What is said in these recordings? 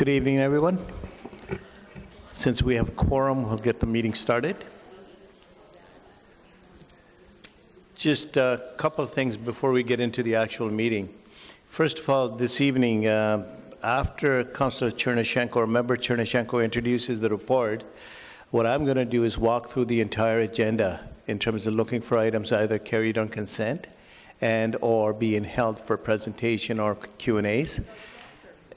Good evening, everyone. Since we have quorum, we'll get the meeting started. Just a couple of things before we get into the actual meeting. First of all, this evening, after Councillor Chernyshenko or Member Chernyshenko introduces the report, what I'm going to do is walk through the entire agenda in terms of looking for items either carried on consent and or being held for presentation or Q&As.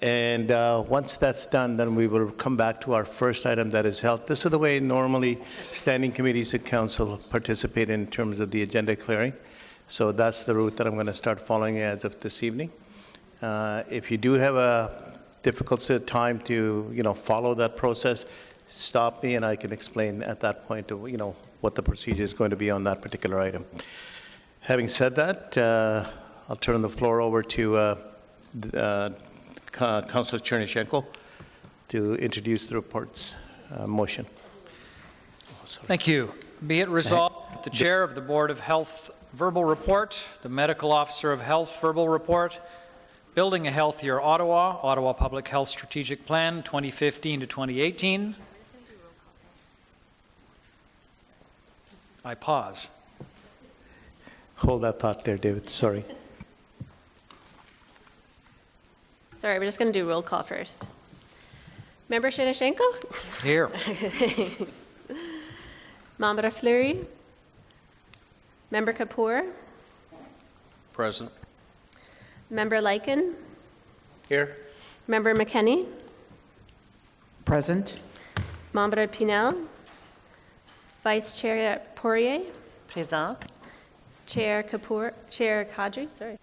And once that's done, then we will come back to our first item that is held. This is the way normally standing committees of council participate in terms of the agenda clearing. So that's the route that I'm going to start following as of this evening. If you do have a difficult time to, follow that process, stop me and I can explain at that point, what the procedure is going to be on that particular item. Having said that, I'll turn the floor over to Councillor Chernyshenko to introduce the report's motion. Thank you. Be it resolved, the Chair of the Board of Health verbal report, the Medical Officer of Health verbal report, Building a Healthier Ottawa, Ottawa Public Health Strategic Plan 2015 to 2018. I pause. Hold that thought there, David. Sorry. Sorry, we're just going to do roll call first. Member Chernyshenko? Here. Member Fleury? Member Kapoor? Present. Member Lyken? Here. Member McKenney? Present. Member Pinel? Vice Chair Poirier? Présent. Chair Kapoor? Chair Kadri, sorry.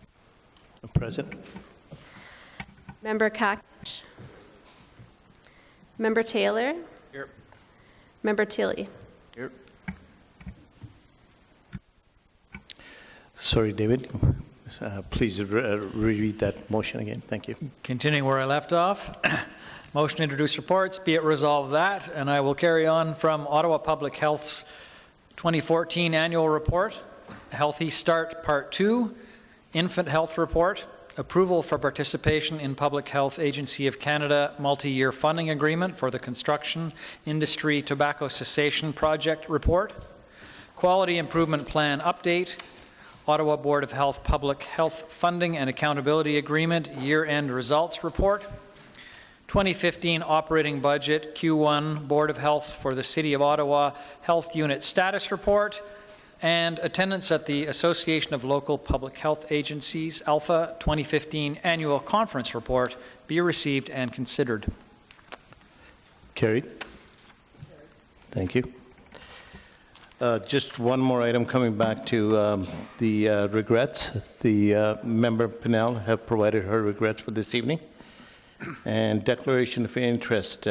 Present. Member Kakish? Member Taylor? Here. Member Tilley? Here. Sorry, David. Please reread that motion again. Thank you. Continuing where I left off. Motion to introduce reports. Be it resolved that, and I will carry on from Ottawa Public Health's 2014 annual report, Healthy Start Part 2, Infant Health Report, approval for participation in Public Health Agency of Canada multi-year funding agreement for the Construction Industry Tobacco Cessation Project report, Quality Improvement Plan update, Ottawa Board of Health Public Health Funding and Accountability Agreement year-end results report, 2015 operating budget Q1 Board of Health for the City of Ottawa Health Unit status report, and attendance at the Association of Local Public Health Agencies Alpha 2015 annual conference report be received and considered. Carried. Thank you. Just one more item coming back to the regrets. The member Pinnell have provided her regrets for this evening. And declaration of interest,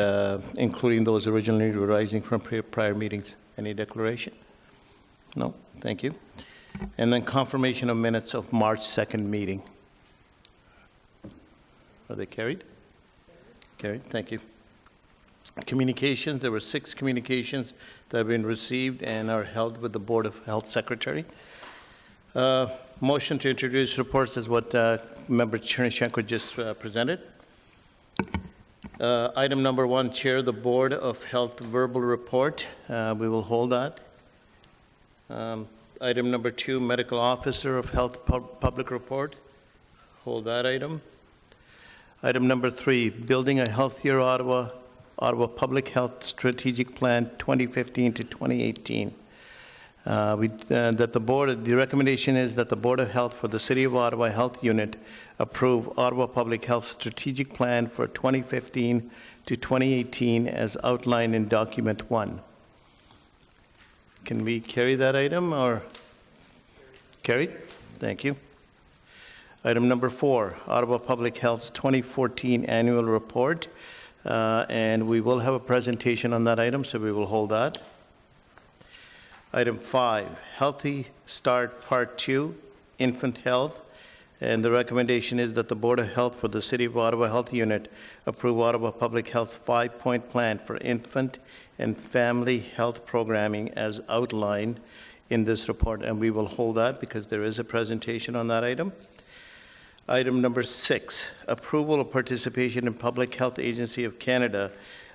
including those originally arising from prior meetings. Any declaration? No, thank you. And then confirmation of minutes of March 2nd meeting. Are they carried? Carried, thank you. Communications, there were 6 communications that have been received and are held with the Board of Health Secretary. Motion to introduce reports is what Member Chernyshenko just presented. Item number 1, Chair, the Board of Health verbal report. We will hold that. Item number 2, Medical Officer of Health public report. Hold that item. Item number 3, Building a Healthier Ottawa Public Health Strategic Plan 2015 to 2018. The recommendation is that the Board of Health for the City of Ottawa Health Unit approve Ottawa Public Health Strategic Plan for 2015 to 2018 as outlined in Document 1. Can we carry that item or carried? Thank you. Item number 4, Ottawa Public Health's 2014 annual report. And we will have a presentation on that item, so we will hold that. Item 5, Healthy Start Part 2, Infant Health. And the recommendation is that the Board of Health for the City of Ottawa Health Unit approve Ottawa Public Health's 5-point plan for infant and family health programming as outlined in this report. And we will hold that because there is a presentation on that item. Item number 6, approval of participation in Public Health Agency of Canada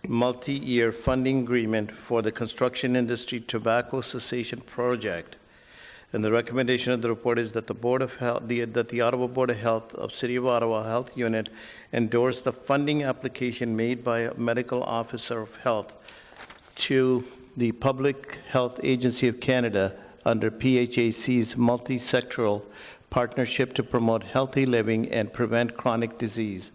multi-year funding agreement for the construction industry tobacco cessation project. And the recommendation of the report is that the Board of Health, that the Ottawa Board of Health of City of Ottawa Health Unit endorse the funding application made by a medical officer of health to the Public Health Agency of Canada under PHAC's multi-sectoral partnership to promote healthy living and prevent chronic disease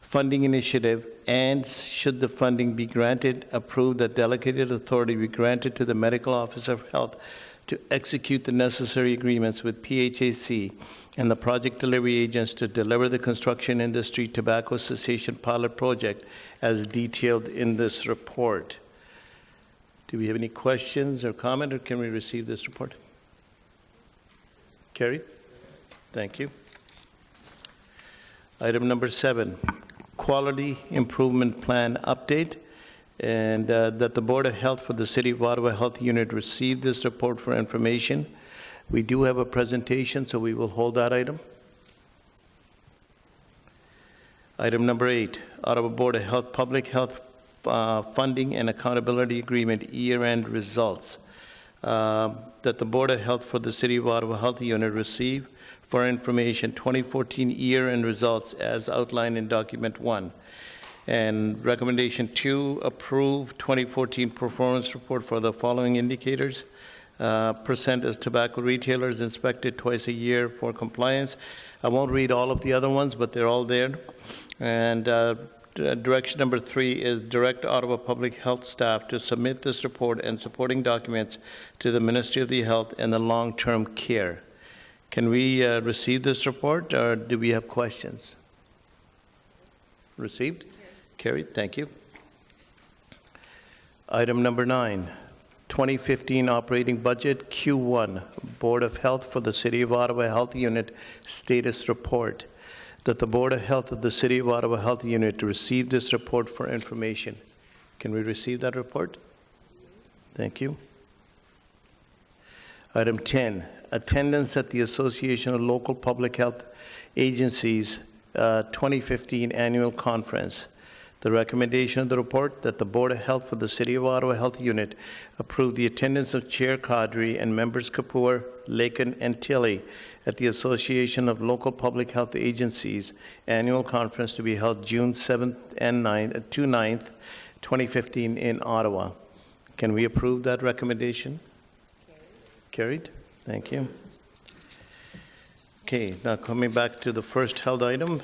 funding initiative, and should the funding be granted, approved that delegated authority be granted to the medical officer of health to execute the necessary agreements with PHAC and the project delivery agents to deliver the construction industry tobacco cessation pilot project as detailed in this report. Do we have any questions or comment, or can we receive this report? Carrie? Thank you. Item number 7, Quality Improvement Plan Update, and that the Board of Health for the City of Ottawa Health Unit received this report for information. We do have a presentation, so we will hold that item. Item number 8, Ottawa Board of Health Public Health Funding and Accountability Agreement year-end results. That the Board of Health for the City of Ottawa Health Unit receive for information 2014 year-end results as outlined in Document 1. And recommendation 2, approve 2014 performance report for the following indicators. Percent as tobacco retailers inspected twice a year for compliance. I won't read all of the other ones, but they're all there. And direction number 3 is direct Ottawa Public Health staff to submit this report and supporting documents to the Ministry of the Health and the Long-Term Care. Can we receive this report, or do we have questions? Received? Carried. Thank you. Item number 9, 2015 operating budget Q1, Board of Health for the City of Ottawa Health Unit status report. That the Board of Health of the City of Ottawa Health Unit receive this report for information. Can we receive that report? Thank you. Item 10, attendance at the Association of Local Public Health Agencies 2015 Annual Conference. The recommendation of the report that the Board of Health for the City of Ottawa Health Unit approve the attendance of Chair Kadri and members Kapoor, Lakin, and Tilley at the Association of Local Public Health Agencies Annual Conference to be held June 7th and 9th, 2015 in Ottawa. Can we approve that recommendation? Carried. Thank you. Okay, now coming back to the first held item,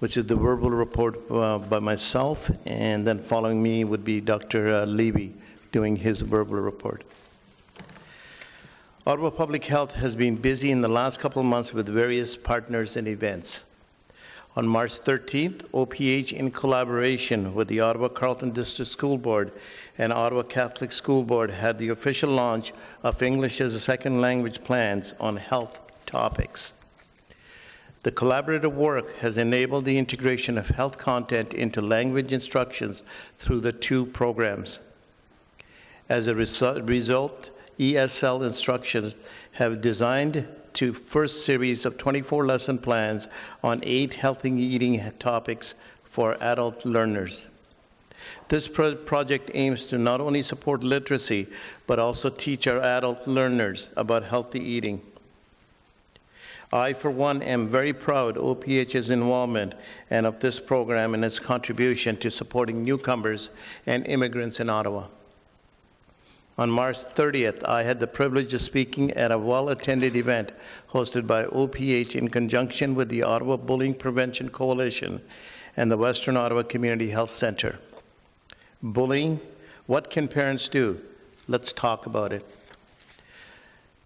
which is the verbal report by myself, and then following me would be Dr. Levy doing his verbal report. Ottawa Public Health has been busy in the last couple of months with various partners and events. On March 13th, OPH, in collaboration with the Ottawa Carleton District School Board and Ottawa Catholic School Board, had the official launch of English as a Second Language plans on health topics. The collaborative work has enabled the integration of health content into language instructions through the 2 programs. As a result, ESL instructions have designed to first series of 24 lesson plans on 8 healthy eating topics for adult learners. This project aims to not only support literacy, but also teach our adult learners about healthy eating. I, for one, am very proud of OPH's involvement and of this program and its contribution to supporting newcomers and immigrants in Ottawa. On March 30th, I had the privilege of speaking at a well-attended event hosted by OPH in conjunction with the Ottawa Bullying Prevention Coalition and the Western Ottawa Community Health Center. Bullying, what can parents do? Let's talk about it.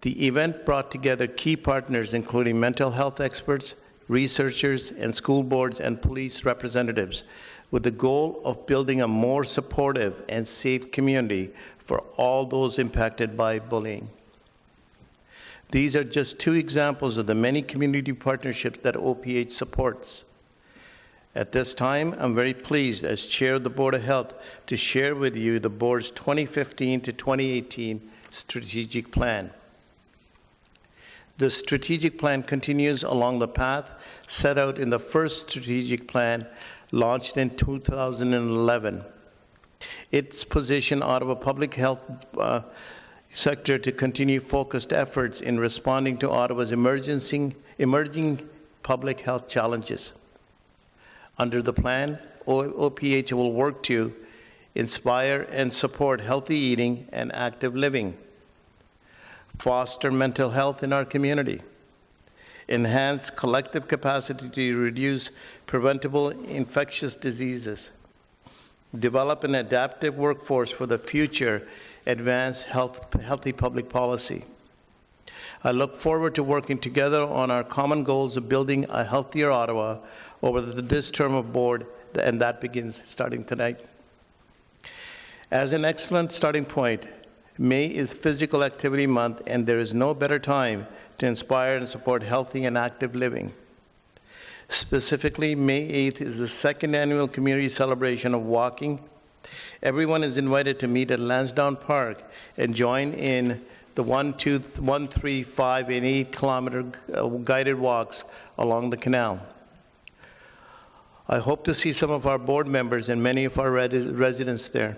The event brought together key partners, including mental health experts, researchers, and school boards and police representatives, with the goal of building a more supportive and safe community for all those impacted by bullying. These are just 2 examples of the many community partnerships that OPH supports. At this time, I'm very pleased, as Chair of the Board of Health, to share with you the Board's 2015 to 2018 strategic plan. The strategic plan continues along the path set out in the first strategic plan launched in 2011. It's positioned Ottawa public health sector to continue focused efforts in responding to Ottawa's emerging public health challenges. Under the plan, OPH will work to inspire and support healthy eating and active living, foster mental health in our community, enhance collective capacity to reduce preventable infectious diseases, develop an adaptive workforce for the future, advance healthy public policy. I look forward to working together on our common goals of building a healthier Ottawa over this term of board, and that begins starting tonight. As an excellent starting point, May is Physical Activity Month, and there is no better time to inspire and support healthy and active living. Specifically, May 8th is the second annual community celebration of walking. Everyone is invited to meet at Lansdowne Park and join in the 1, 2, 1, 3, 5, and 8 kilometer guided walks along the canal. I hope to see some of our board members and many of our residents there.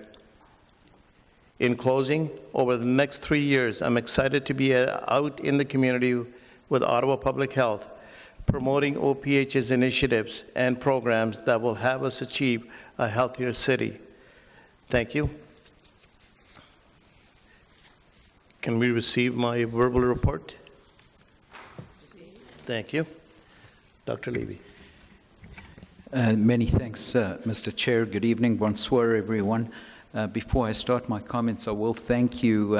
In closing, over the next 3 years, I'm excited to be out in the community with Ottawa Public Health, promoting OPH's initiatives and programs that will have us achieve a healthier city. Thank you. Can we receive my verbal report? Thank you. Dr. Levy. Many thanks, Mr. Chair. Good evening. Bonsoir, everyone. Before I start my comments, I will thank you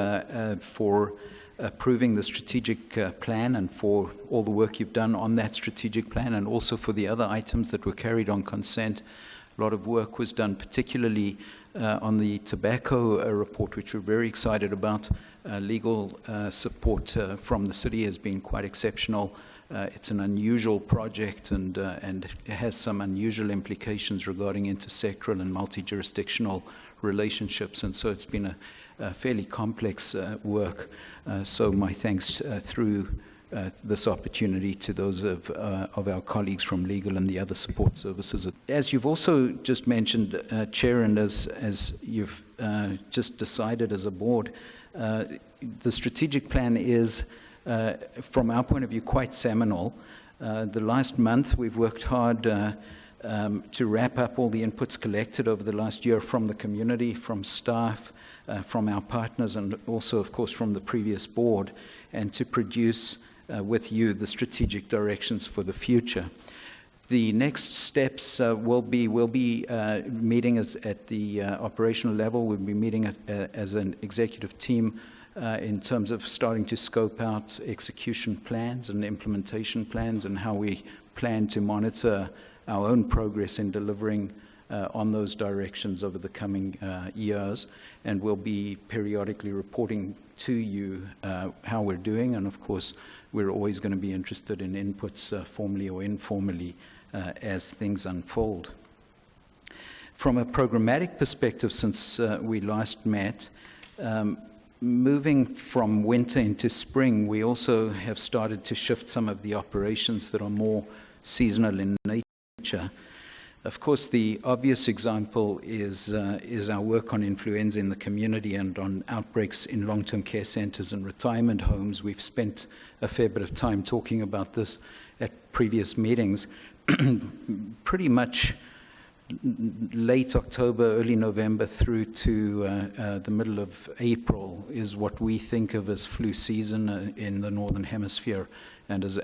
for approving the strategic plan and for all the work you've done on that strategic plan, and also for the other items that were carried on consent. A lot of work was done, particularly on the tobacco report, which we're very excited about. Legal support from the city has been quite exceptional. It's an unusual project, and it has some unusual implications regarding intersectoral and multi-jurisdictional relationships, and so it's been a fairly complex work. So my thanks through this opportunity to those of our colleagues from legal and the other support services. As you've also just mentioned, Chair, and as you've just decided as a board, the strategic plan is, from our point of view, quite seminal. The last month we've worked hard to wrap up all the inputs collected over the last year from the community, from staff, from our partners, and also, of course, from the previous board, and to produce with you the strategic directions for the future. The next steps will be meeting at the operational level. We'll be meeting as an executive team in terms of starting to scope out execution plans and implementation plans, and how we plan to monitor our own progress in delivering on those directions over the coming years. And we'll be periodically reporting to you how we're doing, and of course we're always going to be interested in inputs formally or informally as things unfold. From a programmatic perspective, since we last met, moving from winter into spring, we also have started to shift some of the operations that are more seasonal in nature. Of course, the obvious example is our work on influenza in the community and on outbreaks in long-term care centers and retirement homes. We've spent a fair bit of time talking about this at previous meetings. Pretty much late October, early November through to the middle of April is what we think of as flu season in the Northern Hemisphere, and as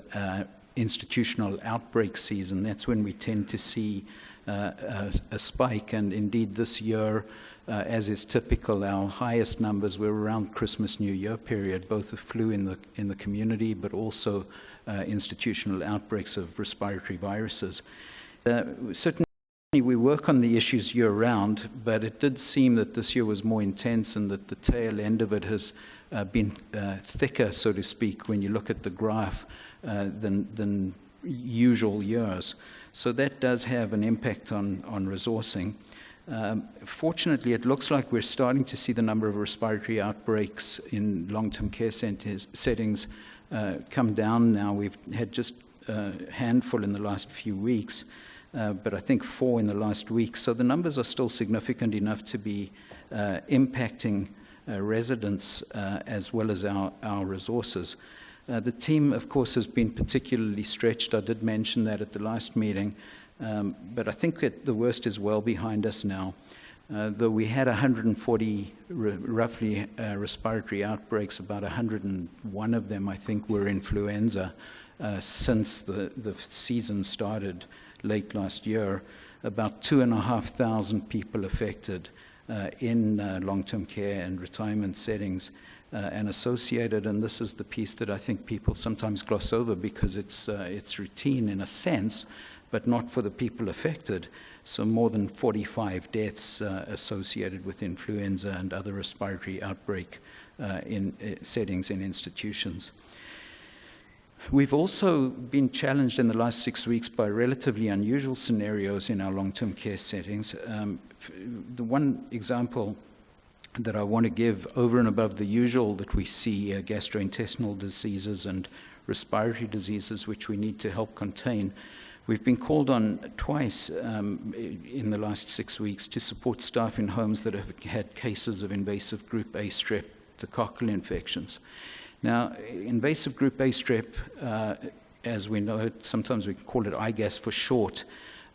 institutional outbreak season. That's when we tend to see a spike, and indeed this year, as is typical, our highest numbers were around Christmas, New Year period, both of flu in the community, but also institutional outbreaks of respiratory viruses. Certainly we work on the issues year-round, but it did seem that this year was more intense, and that the tail end of it has been thicker, so to speak, when you look at the graph, than usual years. So that does have an impact on resourcing. Fortunately, it looks like we're starting to see the number of respiratory outbreaks in long-term care settings come down now. We've had just a handful in the last few weeks, but I think 4 in the last week. So the numbers are still significant enough to be impacting residents as well as our resources. The team, of course, has been particularly stretched. I did mention that at the last meeting, but I think that the worst is well behind us now. Though we had 140 roughly respiratory outbreaks, about 101 of them, I think, were influenza since the season started late last year. About 2,500 people affected in long-term care and retirement settings and associated, and this is the piece that I think people sometimes gloss over because it's routine in a sense, but not for the people affected. So more than 45 deaths associated with influenza and other respiratory outbreak in settings in institutions. We've also been challenged in the last 6 weeks by relatively unusual scenarios in our long-term care settings. The one example that I want to give over and above the usual that we see, gastrointestinal diseases and respiratory diseases, which we need to help contain. We've been called on twice in the last 6 weeks to support staff in homes that have had cases of invasive group A streptococcal infections. Now, invasive group A strep, as we know it, sometimes we call it IGAS for short,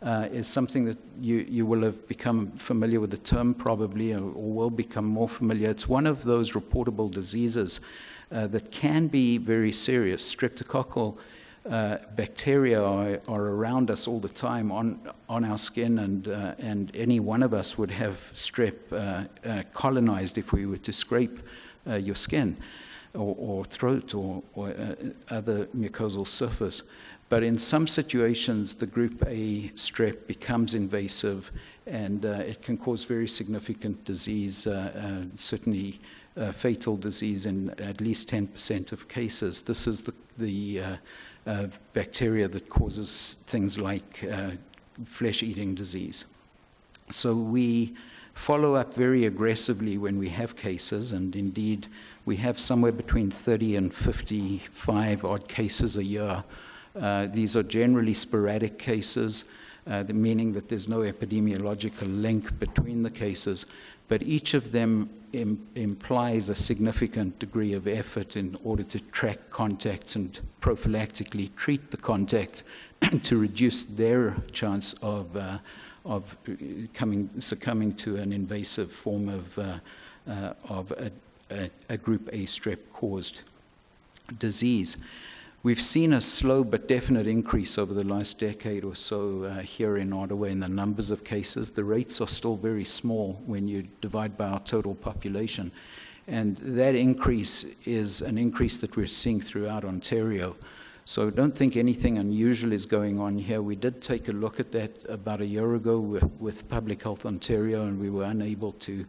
is something that you will have become familiar with the term probably, or will become more familiar. It's one of those reportable diseases that can be very serious. Streptococcal bacteria are around us all the time on our skin, and any one of us would have strep colonized if we were to scrape your skin or throat or other mucosal surface. But in some situations, the group A strep becomes invasive, and it can cause very significant disease, certainly fatal disease in at least 10% of cases. This is the bacteria that causes things like flesh-eating disease. So we follow up very aggressively when we have cases, and indeed we have somewhere between 30 and 55 odd cases a year. These are generally sporadic cases, meaning that there's no epidemiological link between the cases, but each of them implies a significant degree of effort in order to track contacts and prophylactically treat the contacts to reduce their chance of succumbing to an invasive form of a group A strep-caused disease. We've seen a slow but definite increase over the last decade or so here in Ottawa in the numbers of cases. The rates are still very small when you divide by our total population. And that increase is an increase that we're seeing throughout Ontario. So I don't think anything unusual is going on here. We did take a look at that about a year ago with Public Health Ontario, and we were unable to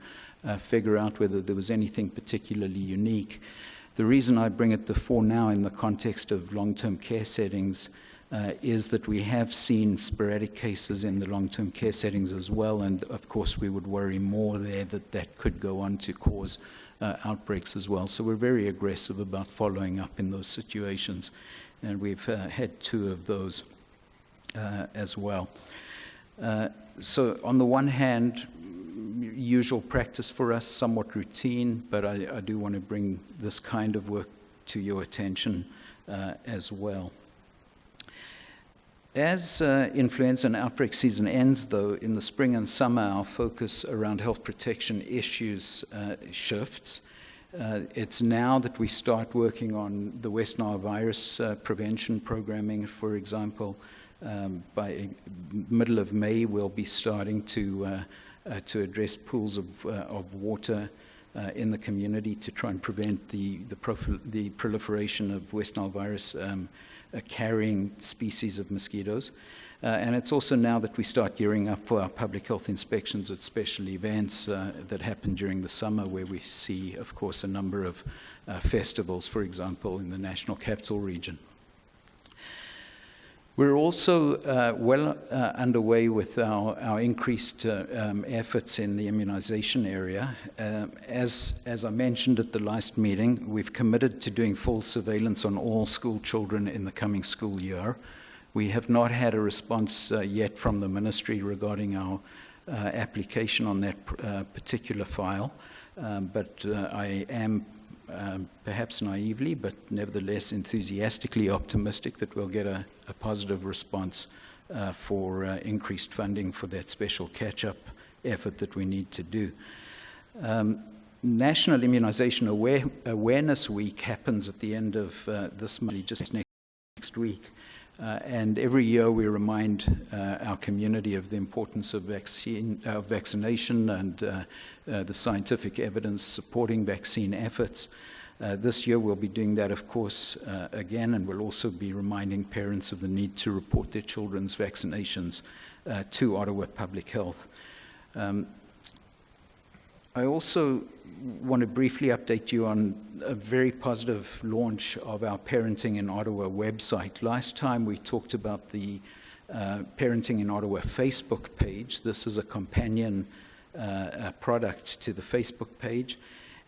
figure out whether there was anything particularly unique. The reason I bring it to the fore now in the context of long-term care settings is that we have seen sporadic cases in the long-term care settings as well, and of course we would worry more there that could go on to cause outbreaks as well. So we're very aggressive about following up in those situations, and we've had 2 of those as well. So on the one hand, usual practice for us, somewhat routine, but I do want to bring this kind of work to your attention as well. As influenza and outbreak season ends, though, in the spring and summer, our focus around health protection issues shifts. It's now that we start working on the West Nile virus prevention programming, for example. By middle of May, we'll be starting to address pools of water in the community to try and prevent the proliferation of West Nile virus carrying species of mosquitoes. And it's also now that we start gearing up for our public health inspections at special events that happen during the summer, where we see, of course, a number of festivals, for example, in the National Capital Region. We're also well underway with our increased efforts in the immunization area. As I mentioned at the last meeting, we've committed to doing full surveillance on all school children in the coming school year. We have not had a response yet from the ministry regarding our application on that particular file, but I am perhaps naively, but nevertheless enthusiastically optimistic that we'll get a positive response for increased funding for that special catch-up effort that we need to do. National Immunization Awareness Week happens at the end of this month, just next week. And every year we remind our community of the importance of vaccination and the scientific evidence supporting vaccine efforts. This year we'll be doing that, of course, again, and we'll also be reminding parents of the need to report their children's vaccinations to Ottawa Public Health. I also want to briefly update you on a very positive launch of our Parenting in Ottawa website. Last time we talked about the Parenting in Ottawa Facebook page. This is a companion product to the Facebook page,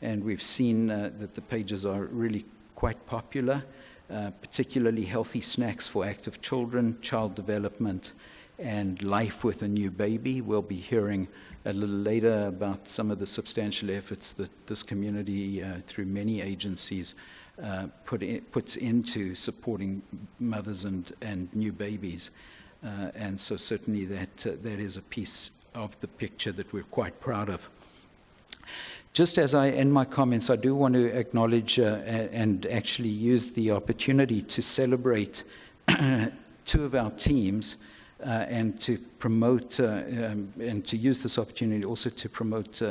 and we've seen that the pages are really quite popular, particularly healthy snacks for active children, child development, and life with a new baby. We'll be hearing a little later about some of the substantial efforts that this community, through many agencies, puts into supporting mothers and new babies. And so certainly that is a piece of the picture that we're quite proud of. Just as I end my comments, I do want to acknowledge and actually use the opportunity to celebrate two of our teams and to promote and to use this opportunity also to promote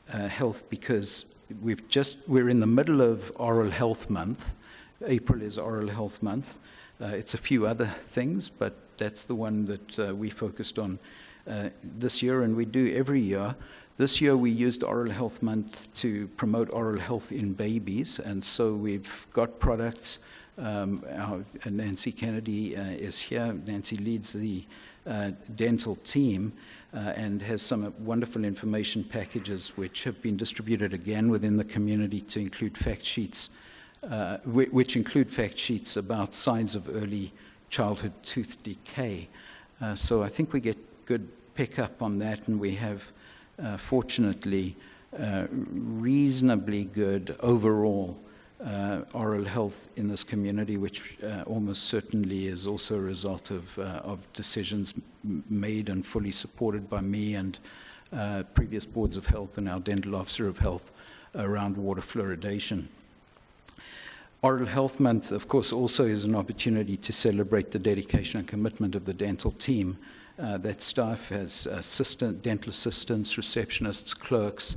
health, because we're in the middle of Oral Health Month. April is Oral Health Month. It's a few other things, but that's the one that we focused on this year, and we do every year. This year we used Oral Health Month to promote oral health in babies, and so we've got products. Nancy Kennedy is here. Nancy leads the dental team and has some wonderful information packages which have been distributed again within the community to include fact sheets, which include fact sheets about signs of early childhood tooth decay. So I think we get good pickup on that, and we have, fortunately, reasonably good overall oral health in this community, which almost certainly is also a result of decisions made and fully supported by me and previous boards of health and our dental officer of health around water fluoridation. Oral Health Month, of course, also is an opportunity to celebrate the dedication and commitment of the dental team. That staff has dental assistants, receptionists, clerks,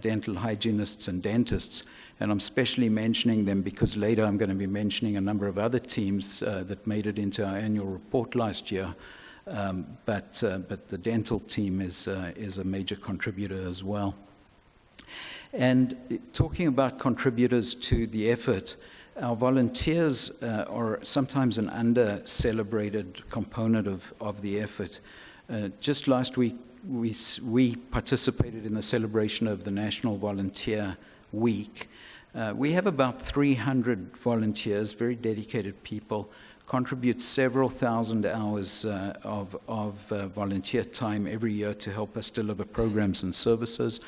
dental hygienists, and dentists. And I'm specially mentioning them because later I'm going to be mentioning a number of other teams that made it into our annual report last year. But the dental team is a major contributor as well. And talking about contributors to the effort, our volunteers are sometimes an under-celebrated component of the effort. Just last week, we participated in the celebration of the National Volunteer Week. We have about 300 volunteers, very dedicated people, contribute several thousand hours of volunteer time every year to help us deliver programs and services.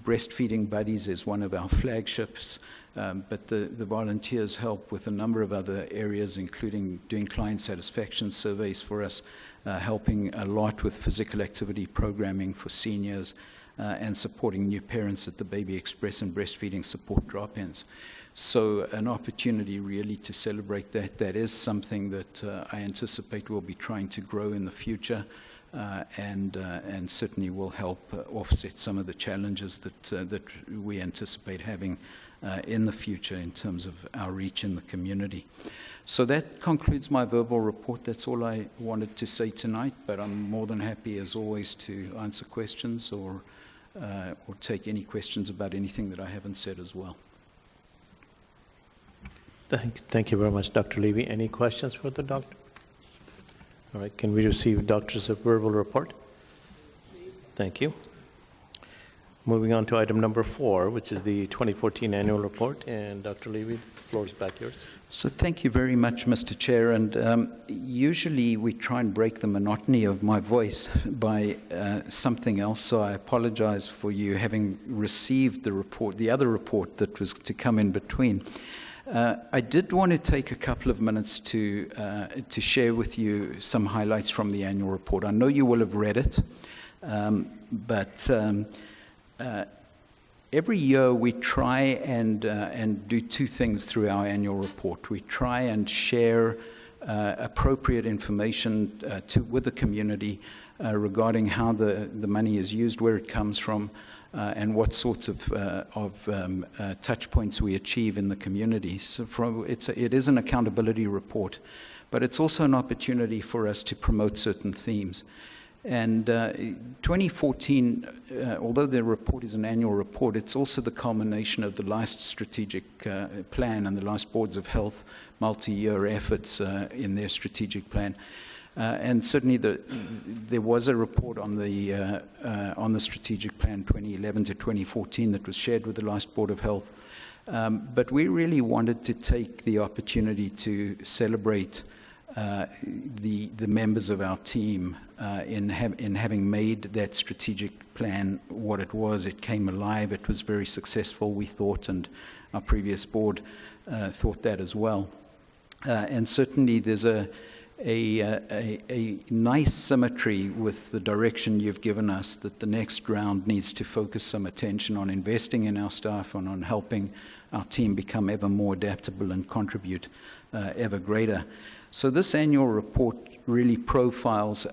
Breastfeeding Buddies is one of our flagships, but the volunteers help with a number of other areas, including doing client satisfaction surveys for us, helping a lot with physical activity programming for seniors, and supporting new parents at the Baby Express and breastfeeding support drop-ins. So an opportunity really to celebrate that. That is something that I anticipate we'll be trying to grow in the future, and certainly will help offset some of the challenges that we anticipate having in the future in terms of our reach in the community. So that concludes my verbal report. That's all I wanted to say tonight, but I'm more than happy, as always, to answer questions or take any questions about anything that I haven't said as well. Thank you very much, Dr. Levy. Any questions for the doctor? All right, can we receive doctor's verbal report? Thank you. Moving on to item number 4, which is the 2014 annual report. And Dr. Levy, the floor is back yours. So thank you very much, Mr. Chair. And usually we try and break the monotony of my voice by something else. So I apologize for you having received the report, the other report that was to come in between. I did want to take a couple of minutes to share with you some highlights from the annual report. I know you will have read it, but every year we try and do two things through our annual report. We try and share appropriate information with the community regarding how the money is used, where it comes from, and what sorts of touch points we achieve in the community. So it is an accountability report, but it's also an opportunity for us to promote certain themes. And 2014, although the report is an annual report, it's also the culmination of the last strategic plan and the last Boards of Health multi-year efforts in their strategic plan. And certainly there was a report on the strategic plan 2011 to 2014 that was shared with the last Board of Health. But we really wanted to take the opportunity to celebrate the members of our team in having made that strategic plan what it was. It came alive. It was very successful, we thought, and our previous board thought that as well. And certainly there's a nice symmetry with the direction you've given us, that the next round needs to focus some attention on investing in our staff and on helping our team become ever more adaptable and contribute ever greater. So this annual report really profiles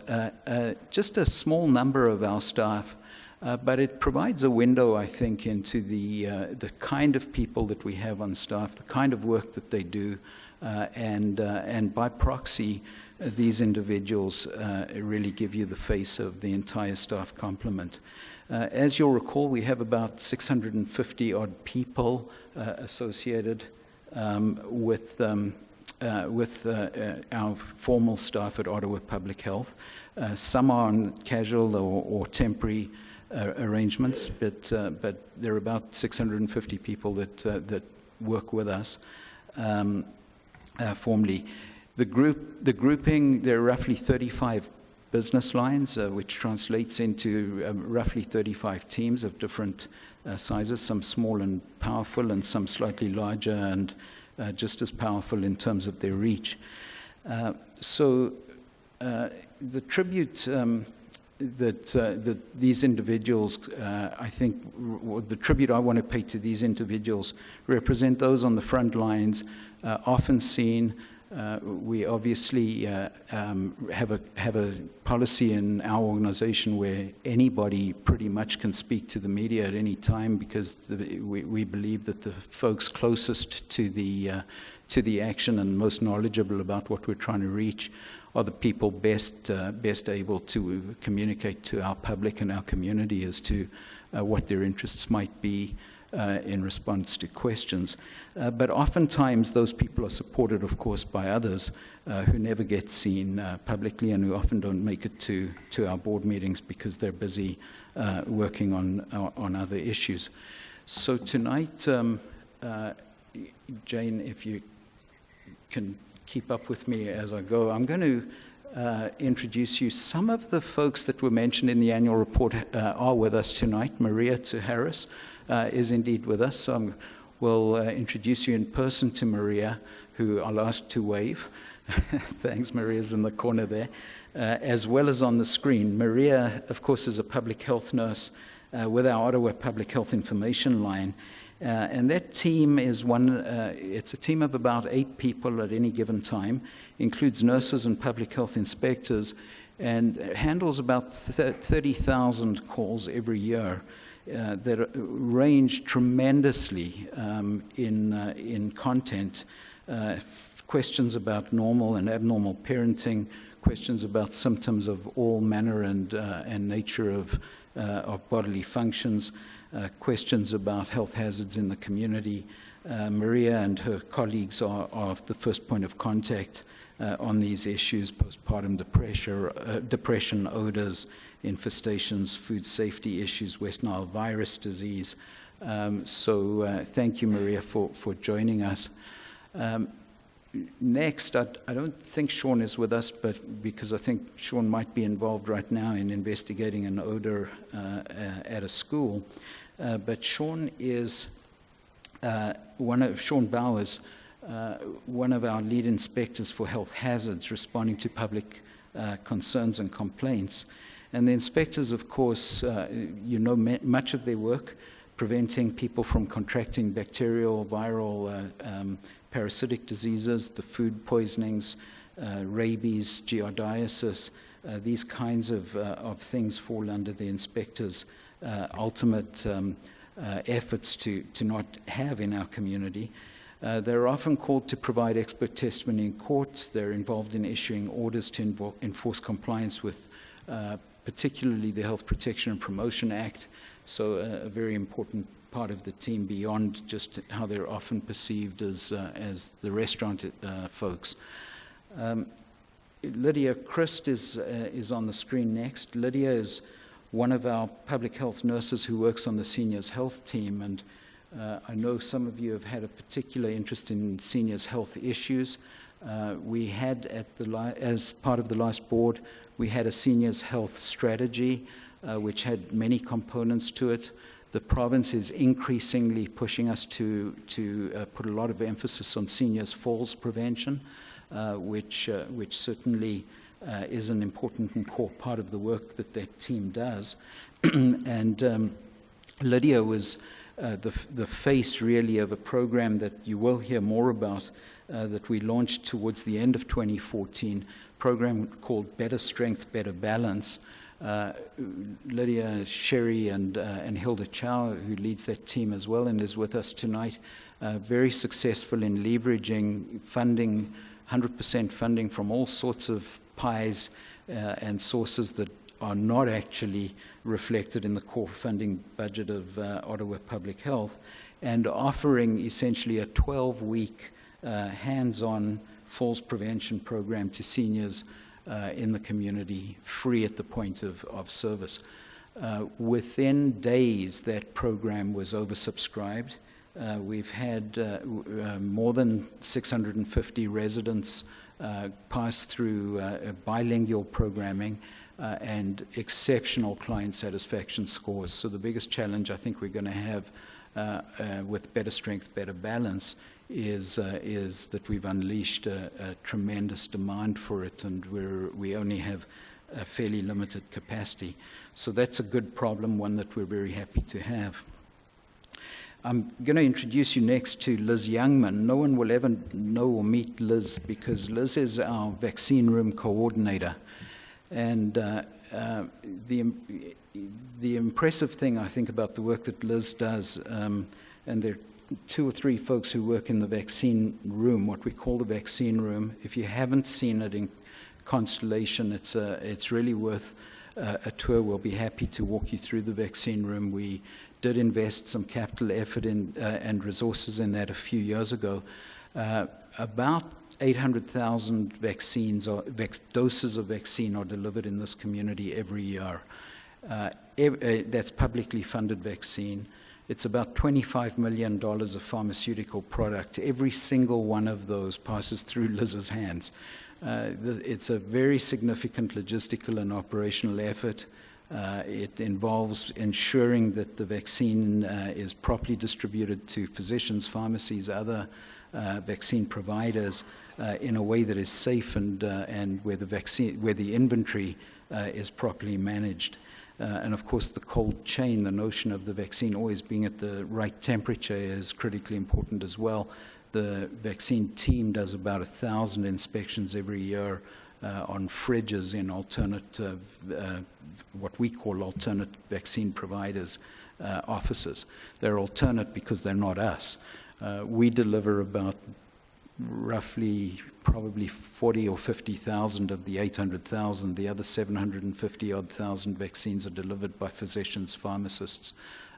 just a small number of our staff, but it provides a window, I think, into the kind of people that we have on staff, the kind of work that they do, and by proxy, these individuals really give you the face of the entire staff complement. As you'll recall, we have about 650 odd people associated with our formal staff at Ottawa Public Health. Some are on casual or temporary arrangements, but there are about 650 people that work with us formally. The grouping, there are roughly 35 business lines, which translates into roughly 35 teams of different sizes, some small and powerful, and some slightly larger and just as powerful in terms of their reach. So the tribute that these individuals, I think, the tribute I want to pay to these individuals represent those on the front lines, often seen. We obviously have a policy in our organization where anybody pretty much can speak to the media at any time, because we believe that the folks closest to the action and most knowledgeable about what we're trying to reach are the people best able to communicate to our public and our community as to what their interests might be in response to questions. But oftentimes those people are supported, of course, by others who never get seen publicly and who often don't make it to our board meetings because they're busy working on other issues. So tonight, Jane, if you can keep up with me as I go, I'm going to introduce you. Some of the folks that were mentioned in the annual report are with us tonight. Maria Harris is indeed with us. So we'll introduce you in person to Maria, who I'll ask to wave. Thanks, Maria's in the corner there, as well as on the screen. Maria, of course, is a public health nurse with our Ottawa Public Health Information Line. And that team is it's a team of about 8 people at any given time, includes nurses and public health inspectors, and handles about 30,000 calls every year. That range tremendously in content. Questions about normal and abnormal parenting, questions about symptoms of all manner and nature of bodily functions, questions about health hazards in the community, Maria and her colleagues are the first point of contact on these issues: postpartum depression, odors, infestations, food safety issues, West Nile virus disease. So thank you, Maria, for joining us. Next, I don't think Sean is with us, but because I think Sean might be involved right now in investigating an odor at a school. But Sean is Sean Bowers, one of our lead inspectors for health hazards, responding to public concerns and complaints. And the inspectors, of course, much of their work, preventing people from contracting bacterial, viral, parasitic diseases, the food poisonings, rabies, giardiasis. These kinds of things fall under the inspectors' ultimate efforts to not have in our community. They're often called to provide expert testimony in court. They're involved in issuing orders to enforce compliance with particularly the Health Protection and Promotion Act. So a very important part of the team beyond just how they're often perceived as the restaurant folks. Lydia Christ is on the screen next. Lydia is one of our public health nurses who works on the seniors health team, and I know some of you have had a particular interest in seniors health issues. We had as part of the last board, we had a seniors health strategy which had many components to it. The province is increasingly pushing us to put a lot of emphasis on seniors falls prevention, which certainly is an important and core part of the work that team does. And Lydia was the face really of a program that you will hear more about that we launched towards the end of 2014, program called Better Strength, Better Balance. Lydia, Sherry, and Hilda Chow, who leads that team as well and is with us tonight, very successful in leveraging funding, 100% funding from all sorts of pies and sources that are not actually reflected in the core funding budget of Ottawa Public Health, and offering essentially a 12-week hands-on falls prevention program to seniors in the community, free at the point of service. Within days, that program was oversubscribed. We've had more than 650 residents pass through bilingual programming and exceptional client satisfaction scores. So the biggest challenge I think we're going to have with Better Strength, Better Balance is that we've unleashed a tremendous demand for it, and we only have a fairly limited capacity. So that's a good problem, one that we're very happy to have. I'm going to introduce you next to Liz Youngman. No one will ever know or meet Liz because Liz is our vaccine room coordinator. And the impressive thing, I think, about the work that Liz does, and there are 2 or 3 folks who work in the vaccine room, what we call the vaccine room. If you haven't seen it in Constellation, it's really worth a tour. We'll be happy to walk you through the vaccine room. We did invest some capital effort in and resources in that a few years ago. About 800,000 vaccines or doses of vaccine are delivered in this community every year. That's publicly funded vaccine. It's about $25 million of pharmaceutical product. Every single one of those passes through Liz's hands. It's a very significant logistical and operational effort. It involves ensuring that the vaccine is properly distributed to physicians, pharmacies, other vaccine providers in a way that is safe and where the inventory is properly managed. And of course, the cold chain, the notion of the vaccine always being at the right temperature is critically important as well. The vaccine team does about 1,000 inspections every year on fridges in alternative, what we call alternate vaccine providers' offices. They're alternate because they're not us. We deliver about roughly probably 40 or 50,000 of the 800,000. The other 750-odd thousand vaccines are delivered by physicians, pharmacists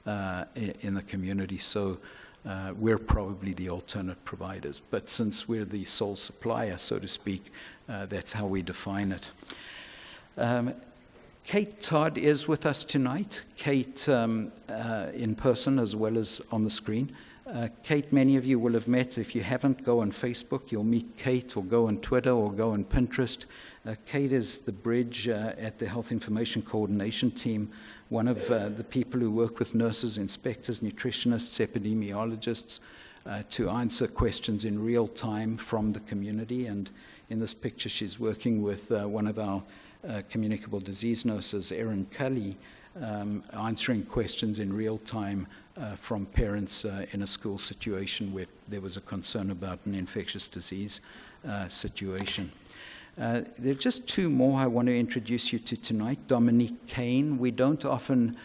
in the community. So we're probably the alternate providers. But since we're the sole supplier, so to speak, that's how we define it. Kate Todd is with us tonight. Kate in person as well as on the screen. Kate, many of you will have met. If you haven't, go on Facebook. You'll meet Kate, or go on Twitter, or go on Pinterest. Kate is the bridge at the Health Information Coordination Team, one of the people who work with nurses, inspectors, nutritionists, epidemiologists to answer questions in real time from the community. And in this picture, she's working with one of our communicable disease nurses, Erin Cully, answering questions in real time from parents in a school situation where there was a concern about an infectious disease situation. There are just two more I want to introduce you to tonight. Dominique Kane. We don't often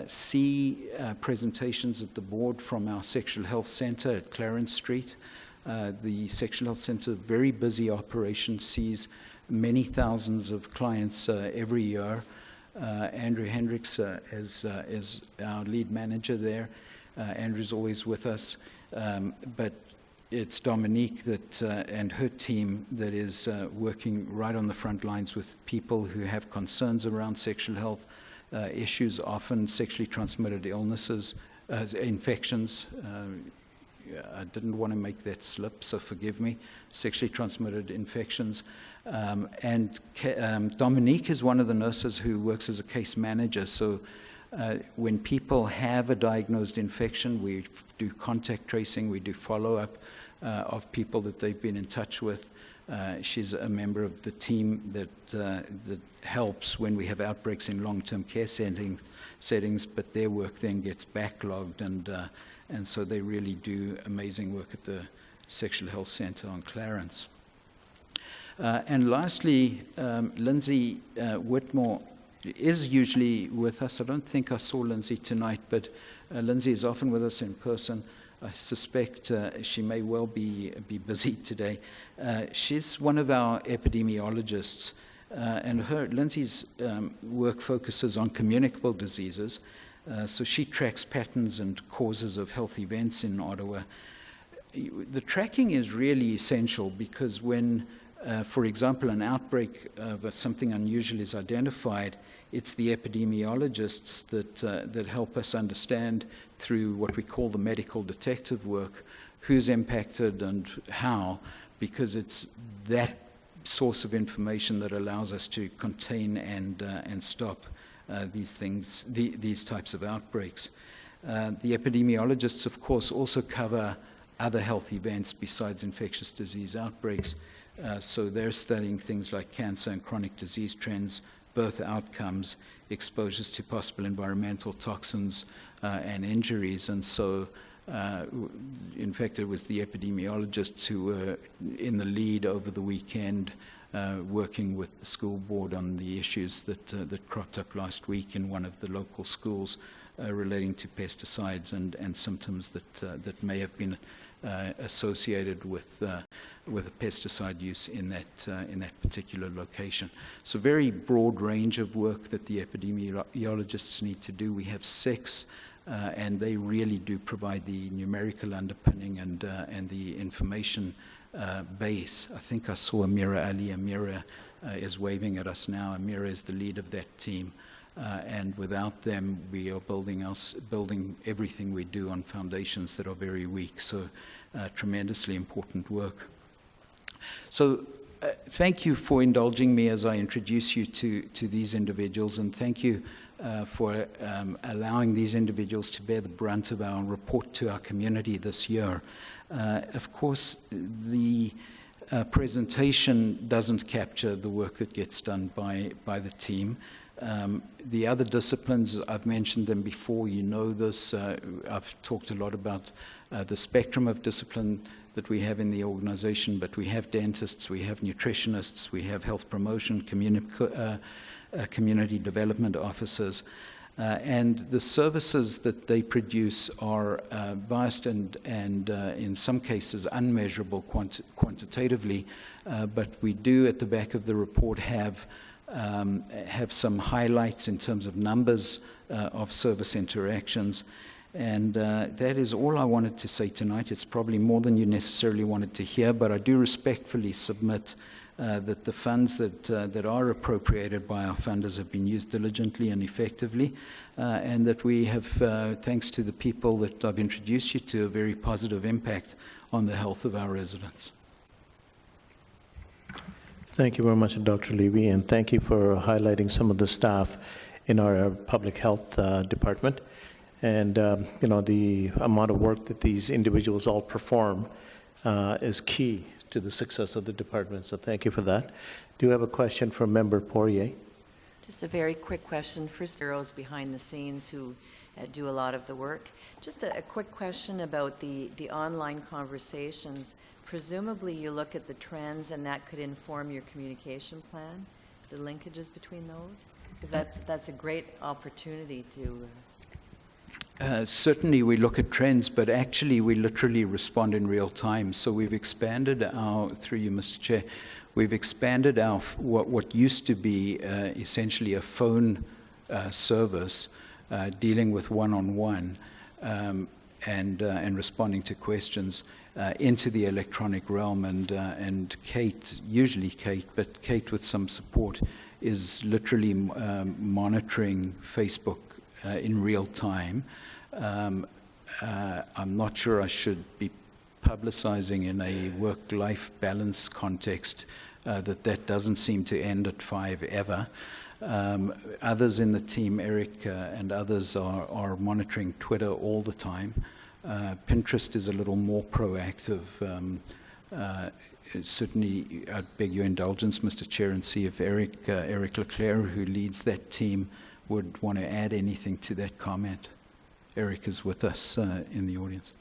see presentations at the board from our Sexual Health Centre at Clarence Street. The Sexual Health Centre, very busy operation, sees many thousands of clients every year. Andrew Hendricks is our lead manager there. Andrew's always with us, but it's Dominique that and her team that is working right on the front lines with people who have concerns around sexual health issues, often sexually transmitted illnesses, infections. I didn't want to make that slip, so forgive me. Sexually transmitted infections. And Dominique is one of the nurses who works as a case manager. So when people have a diagnosed infection, we do contact tracing, we do follow-up of people that they've been in touch with. She's a member of the team that helps when we have outbreaks in long-term care settings, but their work then gets backlogged, and so they really do amazing work at the Sexual Health Centre on Clarence. And lastly, Lindsay Whitmore is usually with us. I don't think I saw Lindsay tonight, but Lindsay is often with us in person. I suspect she may well be busy today. She's one of our epidemiologists, and Lindsay's work focuses on communicable diseases. So she tracks patterns and causes of health events in Ottawa. The tracking is really essential because when, for example, an outbreak of something unusual is identified, it's the epidemiologists that help us understand through what we call the medical detective work who's impacted and how, because it's that source of information that allows us to contain and stop these types of outbreaks. The epidemiologists, of course, also cover other health events besides infectious disease outbreaks. So they're studying things like cancer and chronic disease trends, birth outcomes, exposures to possible environmental toxins and injuries. And so, in fact, it was the epidemiologists who were in the lead over the weekend working with the school board on the issues that cropped up last week in one of the local schools relating to pesticides and symptoms that may have been associated with a pesticide use in that particular location. So very broad range of work that the epidemiologists need to do. We have 6, and they really do provide the numerical underpinning and the information base. I think I saw Amira Ali. Amira is waving at us now. Amira is the lead of that team. And without them, we are building everything we do on foundations that are very weak. So tremendously important work. So thank you for indulging me as I introduce you to these individuals, and thank you for allowing these individuals to bear the brunt of our report to our community this year. Of course, the presentation doesn't capture the work that gets done by the team. The other disciplines, I've mentioned them before, you know this. I've talked a lot about the spectrum of discipline that we have in the organization, but we have dentists, we have nutritionists, we have health promotion, community development officers, and the services that they produce are vast and in some cases unmeasurable quantitatively, but we do at the back of the report have some highlights in terms of numbers of service interactions. And that is all I wanted to say tonight. It's probably more than you necessarily wanted to hear, but I do respectfully submit that the funds that are appropriated by our funders have been used diligently and effectively, and that we have, thanks to the people that I've introduced you to, a very positive impact on the health of our residents. Thank you very much, Dr. Levy, and thank you for highlighting some of the staff in our public health department. And, the amount of work that these individuals all perform is key to the success of the department. So thank you for that. Do you have a question from Member Poirier? Just a very quick question for heroes behind the scenes who do a lot of the work. Just a quick question about the online conversations. Presumably you look at the trends and that could inform your communication plan, the linkages between those? Because that's a great opportunity to... Certainly we look at trends, but actually we literally respond in real time. So we've expanded our, through you, Mr. Chair, we've expanded our, what used to be essentially a phone service dealing with one-on-one and responding to questions into the electronic realm. And Kate, usually Kate, but Kate with some support, is literally monitoring Facebook in real time. I'm not sure I should be publicizing in a work-life balance context that doesn't seem to end at 5 ever. Others in the team, Eric and others, are monitoring Twitter all the time. Pinterest is a little more proactive. Certainly, I'd beg your indulgence, Mr. Chair, and see if Eric Leclerc, who leads that team, would want to add anything to that comment. Eric is with us in the audience.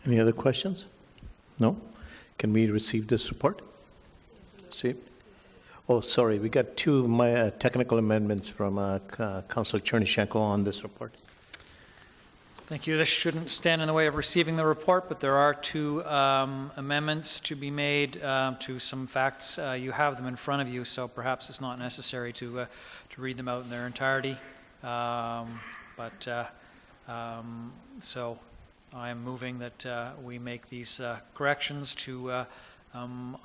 Any other questions? No? Can we receive this report? See? Oh, sorry, we got two technical amendments from Councillor Chernishenko on this report. Thank you. This shouldn't stand in the way of receiving the report, but there are two amendments to be made to some facts. You have them in front of you, so perhaps it's not necessary to read them out in their entirety. So I am moving that we make these corrections to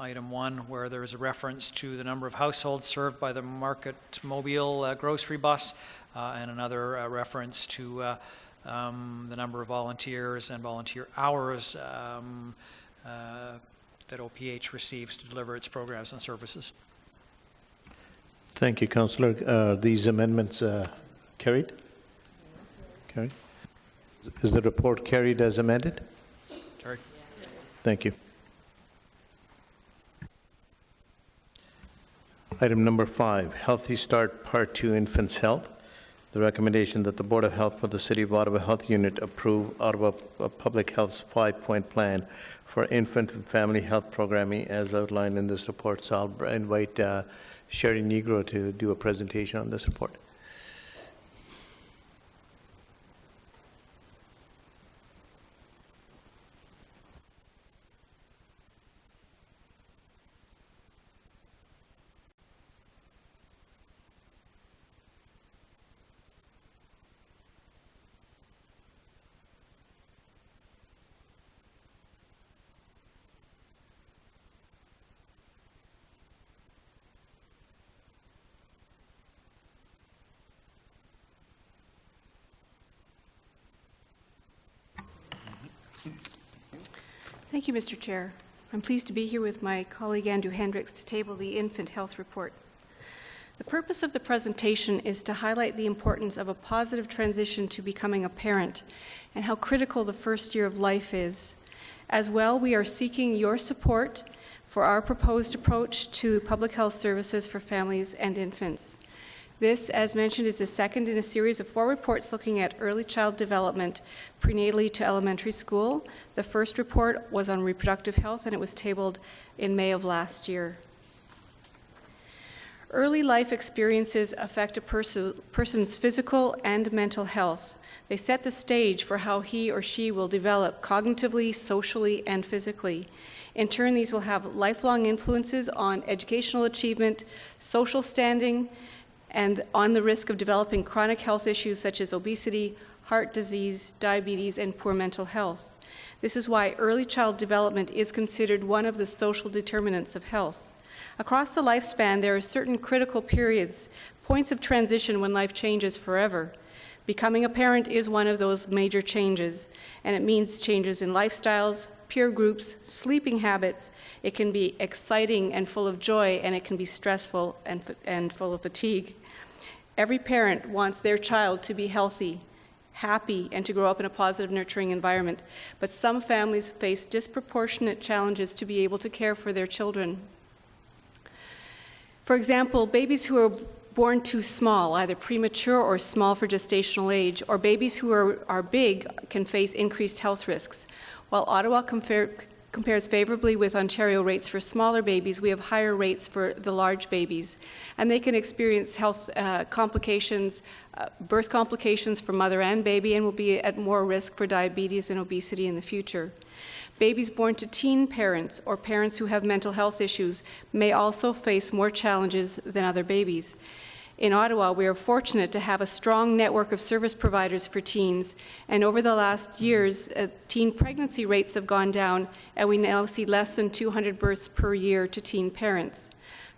item 1, where there is a reference to the number of households served by the Market Mobile grocery bus, and another reference to the number of volunteers and volunteer hours that OPH receives to deliver its programs and services. Thank you, Councillor. Are these amendments carried? Carried. Is the report carried as amended? Carried. Thank you. Item number 5, Healthy Start Part 2, Infants Health. The recommendation that the Board of Health for the City of Ottawa Health Unit approve Ottawa Public Health's 5-point plan for infant and family health programming as outlined in this report. So I'll invite Sherry Negro to do a presentation on this report. Thank you, Mr. Chair. I'm pleased to be here with my colleague Andrew Hendricks to table the Infant Health Report. The purpose of the presentation is to highlight the importance of a positive transition to becoming a parent and how critical the first year of life is. As well, we are seeking your support for our proposed approach to public health services for families and infants. This, as mentioned, is the second in a series of 4 reports looking at early child development, prenatally to elementary school. The first report was on reproductive health, and it was tabled in May of last year. Early life experiences affect a person's physical and mental health. They set the stage for how he or she will develop cognitively, socially, and physically. In turn, these will have lifelong influences on educational achievement, social standing, and on the risk of developing chronic health issues such as obesity, heart disease, diabetes, and poor mental health. This is why early child development is considered one of the social determinants of health. Across the lifespan, there are certain critical periods, points of transition when life changes forever. Becoming a parent is one of those major changes, and it means changes in lifestyles, peer groups, sleeping habits. It can be exciting and full of joy, and it can be stressful and full of fatigue. Every parent wants their child to be healthy, happy, and to grow up in a positive, nurturing environment. But some families face disproportionate challenges to be able to care for their children. For example, babies who are born too small, either premature or small for gestational age, or babies who are big can face increased health risks. While Ottawa compares favorably with Ontario rates for smaller babies, we have higher rates for the large babies, and they can experience health complications, birth complications for mother and baby, and will be at more risk for diabetes and obesity in the future. Babies born to teen parents or parents who have mental health issues may also face more challenges than other babies. In Ottawa, we are fortunate to have a strong network of service providers for teens, and over the last years, teen pregnancy rates have gone down, and we now see less than 200 births per year to teen parents.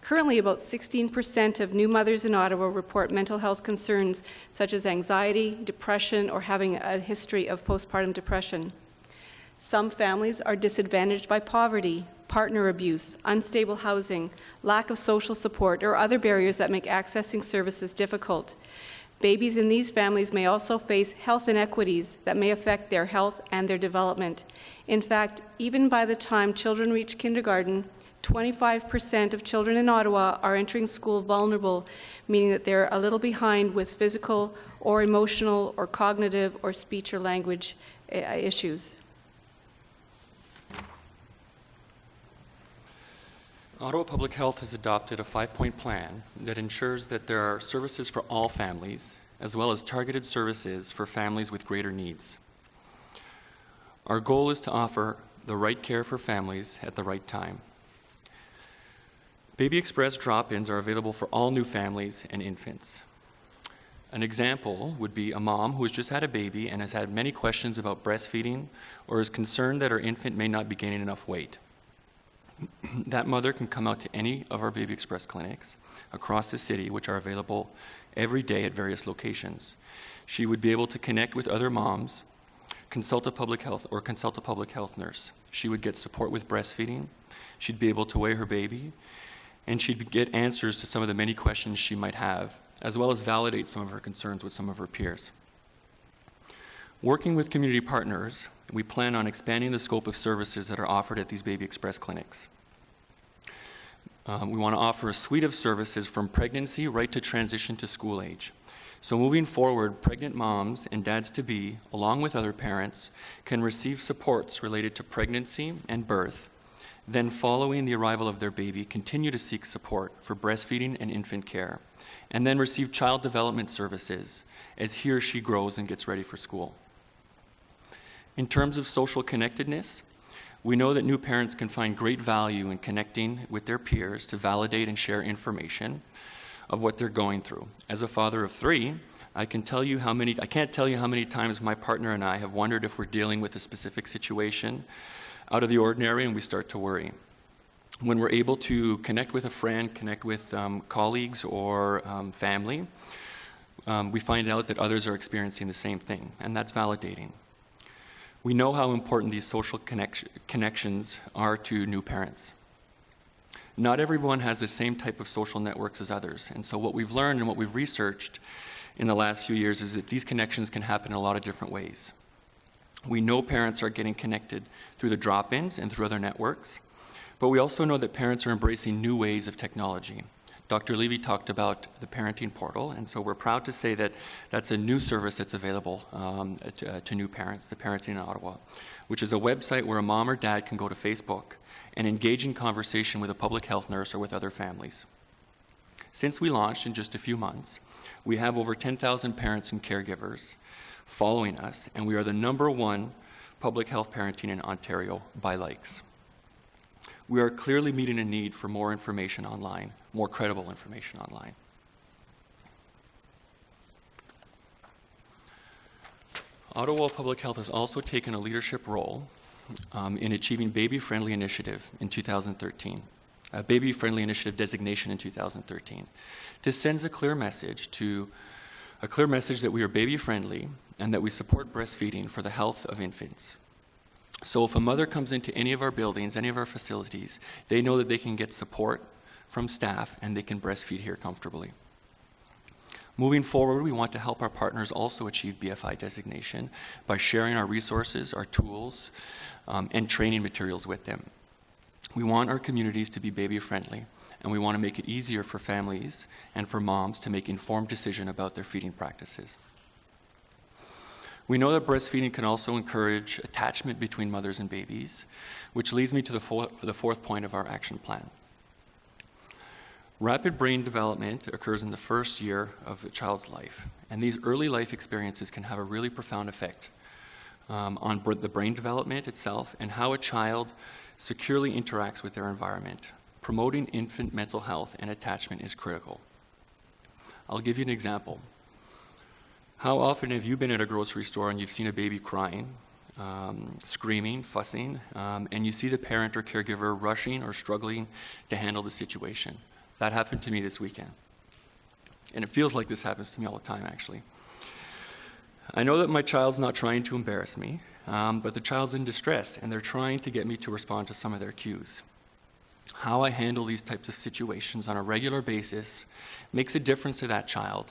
Currently, about 16% of new mothers in Ottawa report mental health concerns such as anxiety, depression, or having a history of postpartum depression. Some families are disadvantaged by poverty, partner abuse, unstable housing, lack of social support, or other barriers that make accessing services difficult. Babies in these families may also face health inequities that may affect their health and their development. In fact, even by the time children reach kindergarten, 25% of children in Ottawa are entering school vulnerable, meaning that they're a little behind with physical or emotional or cognitive or speech or language issues. Ottawa Public Health has adopted a 5-point plan that ensures that there are services for all families, as well as targeted services for families with greater needs. Our goal is to offer the right care for families at the right time. Baby Express drop-ins are available for all new families and infants. An example would be a mom who has just had a baby and has had many questions about breastfeeding or is concerned that her infant may not be gaining enough weight. That mother can come out to any of our Baby Express clinics across the city, which are available every day at various locations. She would be able to connect with other moms, consult a public health nurse. She would get support with breastfeeding. She'd be able to weigh her baby, and she'd get answers to some of the many questions she might have, as well as validate some of her concerns with some of her peers. Working with community partners, we plan on expanding the scope of services that are offered at these Baby Express clinics. We want to offer a suite of services from pregnancy right to transition to school age. So moving forward, pregnant moms and dads-to-be, along with other parents, can receive supports related to pregnancy and birth. Then following the arrival of their baby, continue to seek support for breastfeeding and infant care, and then receive child development services as he or she grows and gets ready for school. In terms of social connectedness, we know that new parents can find great value in connecting with their peers to validate and share information of what they're going through. As a father of 3, I can't tell you how many times my partner and I have wondered if we're dealing with a specific situation out of the ordinary, and we start to worry. When we're able to connect with a friend, connect with colleagues or family, we find out that others are experiencing the same thing, and that's validating. We know how important these social connections are to new parents. Not everyone has the same type of social networks as others, and so what we've learned and what we've researched in the last few years is that these connections can happen in a lot of different ways. We know parents are getting connected through the drop-ins and through other networks, but we also know that parents are embracing new ways of technology. Dr. Levy talked about the parenting portal, and so we're proud to say that that's a new service that's available to new parents, the Parenting in Ottawa, which is a website where a mom or dad can go to Facebook and engage in conversation with a public health nurse or with other families. Since we launched in just a few months, we have over 10,000 parents and caregivers following us, and we are the #1 public health parenting in Ontario by likes. We are clearly meeting a need for more information online, more credible information online. Ottawa Public Health has also taken a leadership role in achieving baby-friendly initiative in 2013, a baby-friendly initiative designation in 2013. This sends a clear message that we are baby-friendly and that we support breastfeeding for the health of infants. So if a mother comes into any of our buildings, any of our facilities, they know that they can get support from staff and they can breastfeed here comfortably. Moving forward, we want to help our partners also achieve BFI designation by sharing our resources, our tools, and training materials with them. We want our communities to be baby-friendly, and we want to make it easier for families and for moms to make informed decisions about their feeding practices. We know that breastfeeding can also encourage attachment between mothers and babies, which leads me to the fourth point of our action plan. Rapid brain development occurs in the first year of a child's life, and these early life experiences can have a really profound effect on the brain development itself and how a child securely interacts with their environment. Promoting infant mental health and attachment is critical. I'll give you an example. How often have you been at a grocery store and you've seen a baby crying, screaming, fussing, and you see the parent or caregiver rushing or struggling to handle the situation? That happened to me this weekend. And it feels like this happens to me all the time, actually. I know that my child's not trying to embarrass me, but the child's in distress, and they're trying to get me to respond to some of their cues. How I handle these types of situations on a regular basis makes a difference to that child.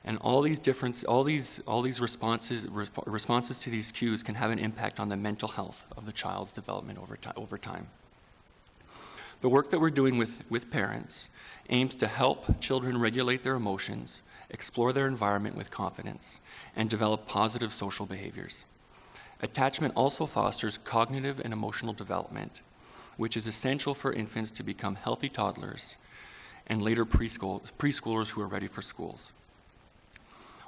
And all these responses to these cues can have an impact on the mental health of the child's development over time. The work that we're doing with parents aims to help children regulate their emotions, explore their environment with confidence, and develop positive social behaviors. Attachment also fosters cognitive and emotional development, which is essential for infants to become healthy toddlers and later preschoolers who are ready for schools.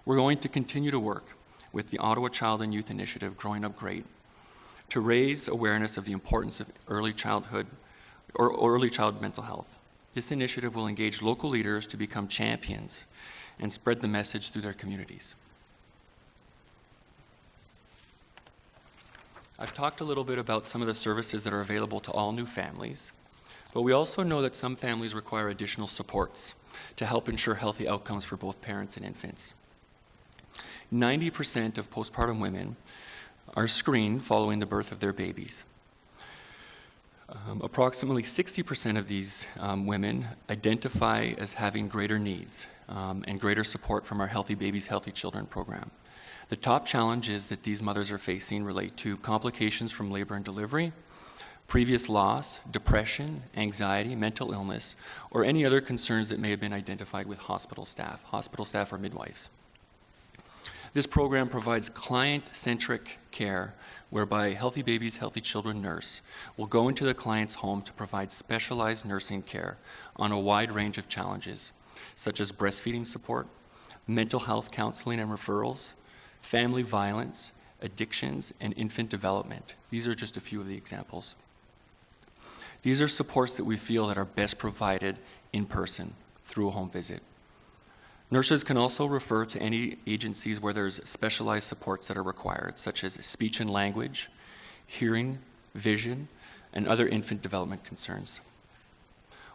We're going to continue to work with the Ottawa Child and Youth Initiative, Growing Up Great, to raise awareness of the importance of early child mental health. This initiative will engage local leaders to become champions and spread the message through their communities. I've talked a little bit about some of the services that are available to all new families, but we also know that some families require additional supports to help ensure healthy outcomes for both parents and infants. 90% of postpartum women are screened following the birth of their babies. Approximately 60% of these women identify as having greater needs and greater support from our Healthy Babies, Healthy Children program. The top challenges that these mothers are facing relate to complications from labor and delivery, previous loss, depression, anxiety, mental illness, or any other concerns that may have been identified with hospital staff or midwives. This program provides client-centric care whereby Healthy Babies, Healthy Children nurse will go into the client's home to provide specialized nursing care on a wide range of challenges, such as breastfeeding support, mental health counseling and referrals, family violence, addictions, and infant development. These are just a few of the examples. These are supports that we feel that are best provided in person through a home visit. Nurses can also refer to any agencies where there's specialized supports that are required, such as speech and language, hearing, vision, and other infant development concerns.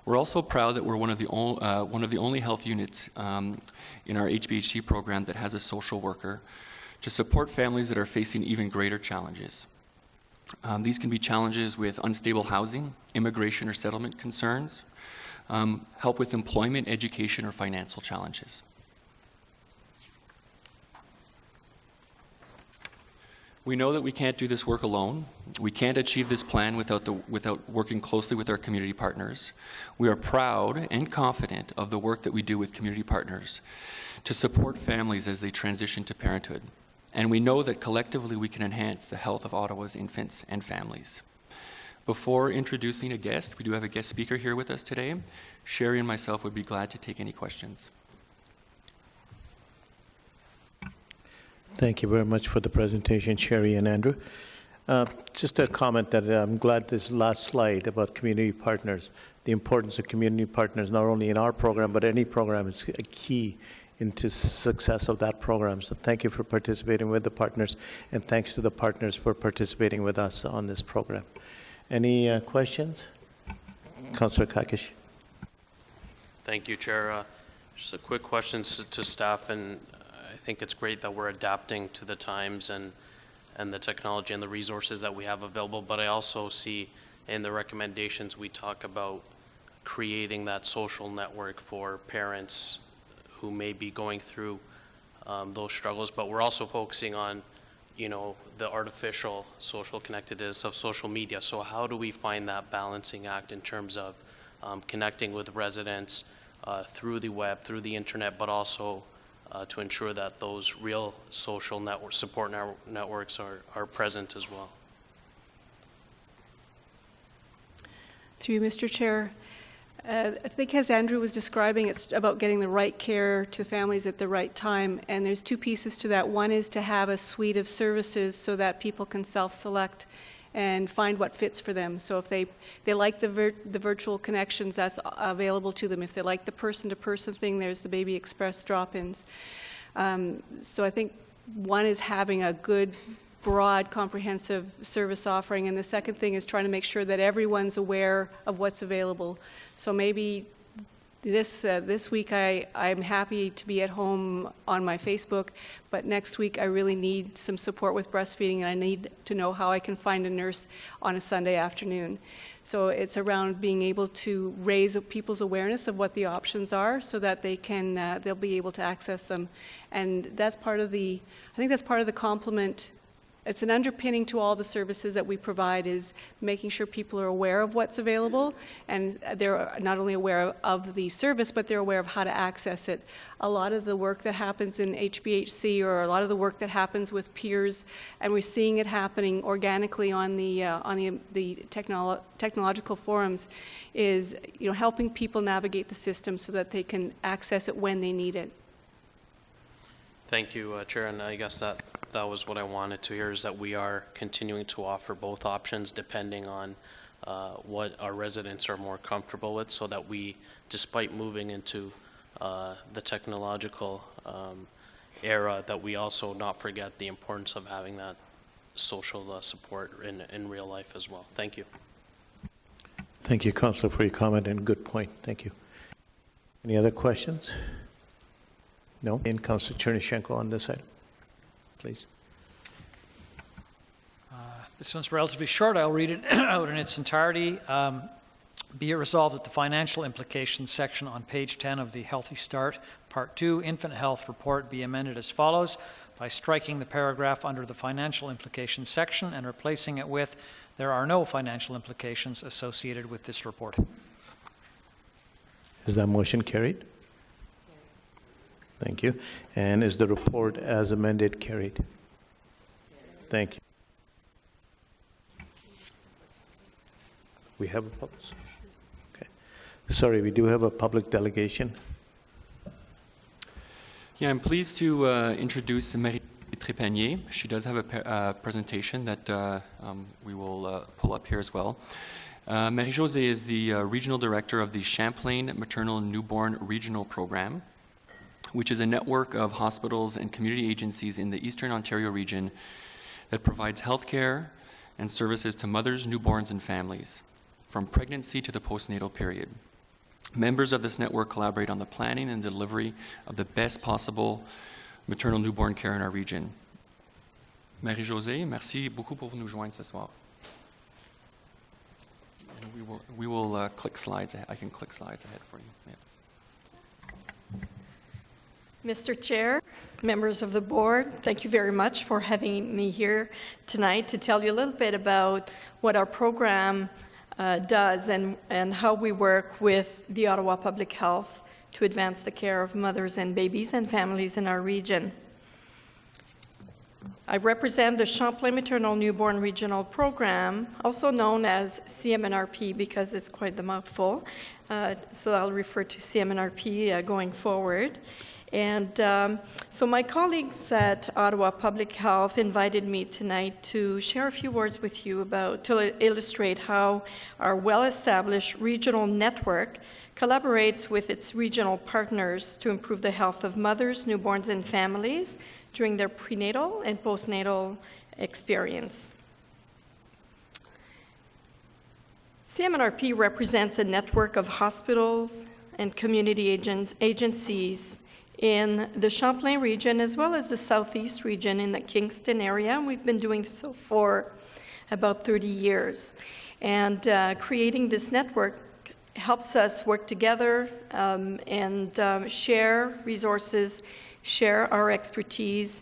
We're also proud that we're one of the only health units in our HBHC program that has a social worker to support families that are facing even greater challenges. These can be challenges with unstable housing, immigration or settlement concerns, help with employment, education, or financial challenges. We know that we can't do this work alone. We can't achieve this plan without working closely with our community partners. We are proud and confident of the work that we do with community partners to support families as they transition to parenthood. And we know that collectively we can enhance the health of Ottawa's infants and families. Before introducing a guest, we do have a guest speaker here with us today. Sherry and myself would be glad to take any questions. Thank you very much for the presentation, Sherry and Andrew. Just a comment that I'm glad this last slide about community partners, the importance of community partners, not only in our program, but any program is a key into success of that program. So thank you for participating with the partners, and thanks to the partners for participating with us on this program. Any questions? Councillor Kakish. Thank you, Chair. Just a quick question to staff, and I think it's great that we're adapting to the times and the technology and the resources that we have available, but I also see in the recommendations we talk about creating that social network for parents who may be going through those struggles, but we're also focusing on, you know, the artificial social connectedness of social media. So how do we find that balancing act in terms of connecting with residents through the web, through the internet, but also to ensure that those real social network support networks are present as well? Through you, Mr. Chair. I think as Andrew was describing, it's about getting the right care to families at the right time, and there's two pieces to that. One is to have a suite of services so that people can self-select and find what fits for them. So if they like the virtual connections, that's available to them. If they like the person-to-person thing, there's the Baby Express drop-ins. So I think one is having a good, broad, comprehensive service offering, and the second thing is trying to make sure that everyone's aware of what's available. So maybe this week I'm happy to be at home on my Facebook, but next week I really need some support with breastfeeding, and I need to know how I can find a nurse on a Sunday afternoon. So it's around being able to raise people's awareness of what the options are so that they can they'll be able to access them. And that's part of I think that's part of the complement. It's an underpinning to all the services that we provide, is making sure people are aware of what's available, and they're not only aware of the service, but they're aware of how to access it. A lot of the work that happens in HBHC, or a lot of the work that happens with peers, and we're seeing it happening organically on the technological forums, is, you know, helping people navigate the system so that they can access it when they need it. Thank you, Chair, and I guess that was what I wanted to hear, is that we are continuing to offer both options depending on what our residents are more comfortable with, so that we, despite moving into the technological era, that we also not forget the importance of having that social support in real life as well. Thank you. Thank you, Councillor, for your comment, and good point. Thank you. Any other questions? No? And Councillor Chernyshenko on this item, please. This one's relatively short. I'll read it out in its entirety. Be it resolved that the financial implications section on page 10 of the Healthy Start, Part 2, Infant Health Report be amended as follows, by striking the paragraph under the financial implications section and replacing it with, there are no financial implications associated with this report. Is that motion carried? Thank you. And is the report as amended carried? Thank you. We have a public. Okay. Sorry, we do have a public delegation. Yeah, I'm pleased to introduce Marie Trépanier. She does have a presentation that we will pull up here as well. Marie-Josée is the Regional Director of the Champlain Maternal and Newborn Regional Program, which is a network of hospitals and community agencies in the Eastern Ontario region that provides health care and services to mothers, newborns, and families, from pregnancy to the postnatal period. Members of this network collaborate on the planning and delivery of the best possible maternal newborn care in our region. Marie-Josée, merci beaucoup pour nous joindre ce soir. And we will click slides ahead. I can click slides ahead for you. Yeah. Mr. Chair, members of the board, thank you very much for having me here tonight to tell you a little bit about what our program does and how we work with the Ottawa Public Health to advance the care of mothers and babies and families in our region. I represent the Champlain Maternal Newborn Regional Program, also known as CMNRP because it's quite the mouthful. So I'll refer to CMNRP going forward. And so my colleagues at Ottawa Public Health invited me tonight to share a few words with you to illustrate how our well-established regional network collaborates with its regional partners to improve the health of mothers, newborns, and families during their prenatal and postnatal experience. CMNRP represents a network of hospitals and community agencies in the Champlain region as well as the Southeast region in the Kingston area. We've been doing so for about 30 years. And creating this network helps us work together and share resources, share our expertise,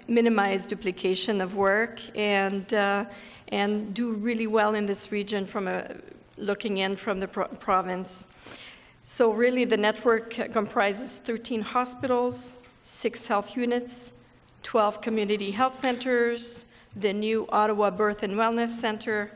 minimize duplication of work, and do really well in this region from looking in from the province. So really the network comprises 13 hospitals, 6 health units, 12 community health centers, the new Ottawa Birth and Wellness Center,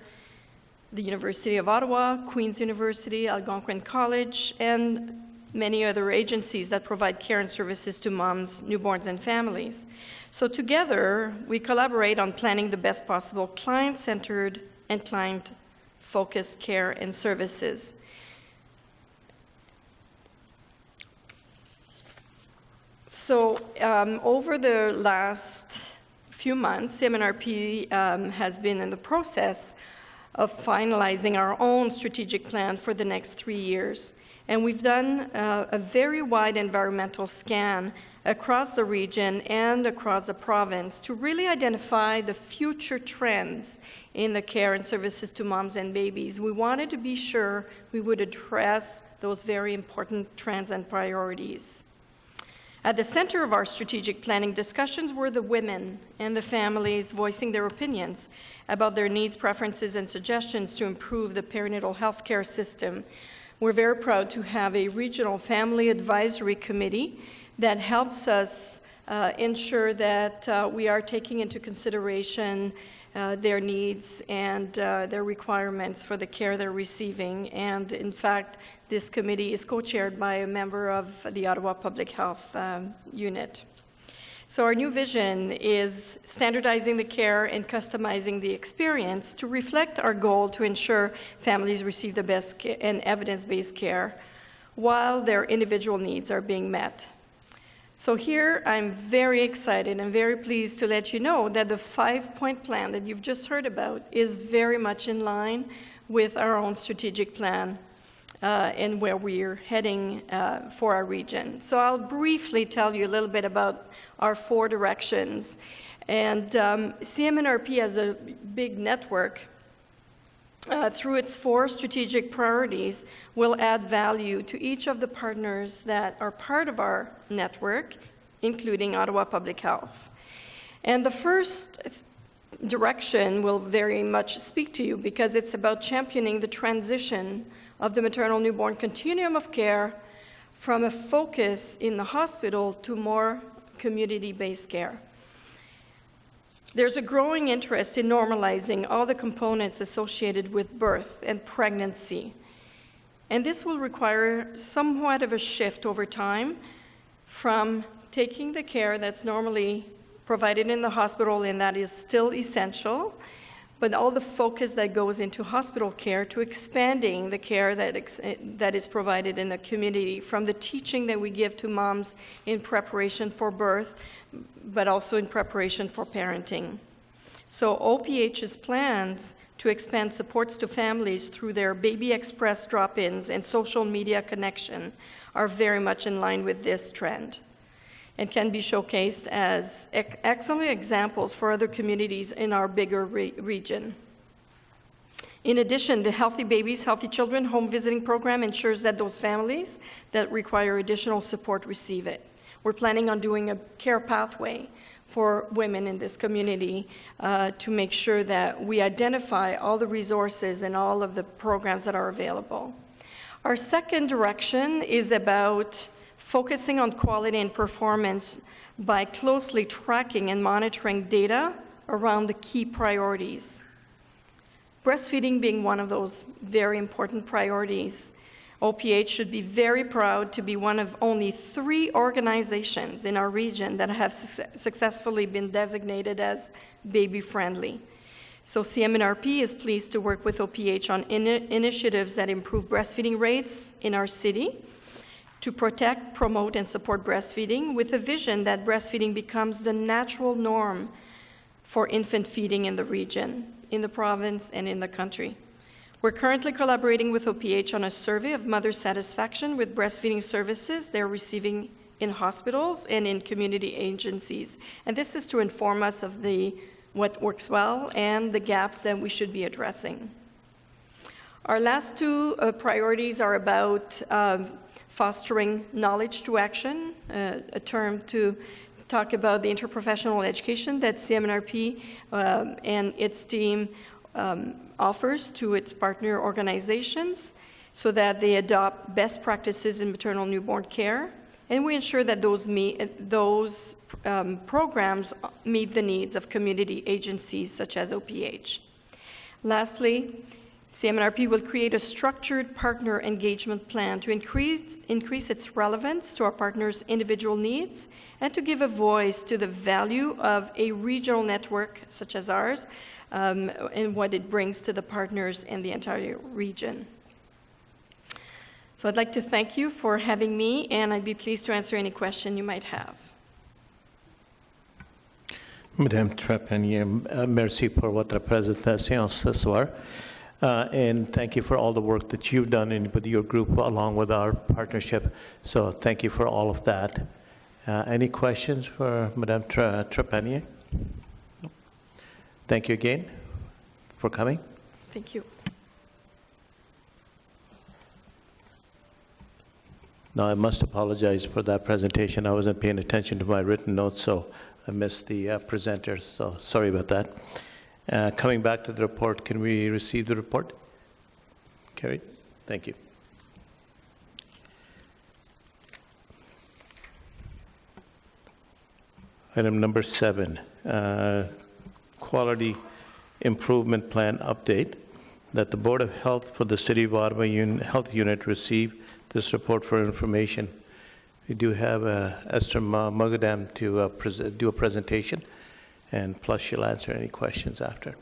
the University of Ottawa, Queen's University, Algonquin College, and many other agencies that provide care and services to moms, newborns, and families. So together, we collaborate on planning the best possible client-centered and client-focused care and services. So over the last few months, CMNRP has been in the process of finalizing our own strategic plan for the next 3 years. And we've done a very wide environmental scan across the region and across the province to really identify the future trends in the care and services to moms and babies. We wanted to be sure we would address those very important trends and priorities. At the center of our strategic planning discussions were the women and the families voicing their opinions about their needs, preferences, and suggestions to improve the perinatal health care system. We're very proud to have a regional family advisory committee that helps us ensure that we are taking into consideration their needs and their requirements for the care they're receiving. And in fact, this committee is co-chaired by a member of the Ottawa Public Health Unit. So our new vision is standardizing the care and customizing the experience to reflect our goal to ensure families receive the best and evidence-based care while their individual needs are being met. So here, I'm very excited and very pleased to let you know that the 5-point plan that you've just heard about is very much in line with our own strategic plan and where we're heading for our region. So I'll briefly tell you a little bit about our 4 directions. And CMNRP has a big network. Through its 4 strategic priorities, will add value to each of the partners that are part of our network, including Ottawa Public Health. And the first direction will very much speak to you because it's about championing the transition of the maternal newborn continuum of care from a focus in the hospital to more community-based care. There's a growing interest in normalizing all the components associated with birth and pregnancy. And this will require somewhat of a shift over time from taking the care that's normally provided in the hospital, and that is still essential, but all the focus that goes into hospital care to expanding the care that is provided in the community, from the teaching that we give to moms in preparation for birth, but also in preparation for parenting. So OPH's plans to expand supports to families through their Baby Express drop-ins and social media connection are very much in line with this trend and can be showcased as excellent examples for other communities in our bigger region. In addition, the Healthy Babies, Healthy Children home visiting program ensures that those families that require additional support receive it. We're planning on doing a care pathway for women in this community to make sure that we identify all the resources and all of the programs that are available. Our second direction is about focusing on quality and performance by closely tracking and monitoring data around the key priorities. Breastfeeding being one of those very important priorities. OPH should be very proud to be one of only 3 organizations in our region that have successfully been designated as baby-friendly. So CMNRP is pleased to work with OPH on initiatives that improve breastfeeding rates in our city, to protect, promote, and support breastfeeding with a vision that breastfeeding becomes the natural norm for infant feeding in the region, in the province, and in the country. We're currently collaborating with OPH on a survey of mother satisfaction with breastfeeding services they're receiving in hospitals and in community agencies. And this is to inform us of what works well and the gaps that we should be addressing. Our last 2 priorities are about fostering knowledge to action, a term to talk about the interprofessional education that CMNRP and its team offers to its partner organizations so that they adopt best practices in maternal newborn care, and we ensure that those programs meet the needs of community agencies such as OPH. Lastly, CMNRP will create a structured partner engagement plan to increase its relevance to our partners' individual needs and to give a voice to the value of a regional network such as ours and what it brings to the partners in the entire region. So I'd like to thank you for having me, and I'd be pleased to answer any question you might have. Madame Trepanier, merci pour votre présentation ce soir. And thank you for all the work that you've done with your group along with our partnership. So thank you for all of that. Any questions for Madame Trepanier? Thank you again for coming. Thank you. Now, I must apologize for that presentation. I wasn't paying attention to my written notes, so I missed the presenters, so sorry about that. Coming back to the report, can we receive the report? Carried. Thank you. Item number 7, Quality Improvement Plan Update, that the Board of Health for the City of Ottawa Health Unit receive this report for information. We do have Esther Mogadam to do a presentation, and plus she'll answer any questions after.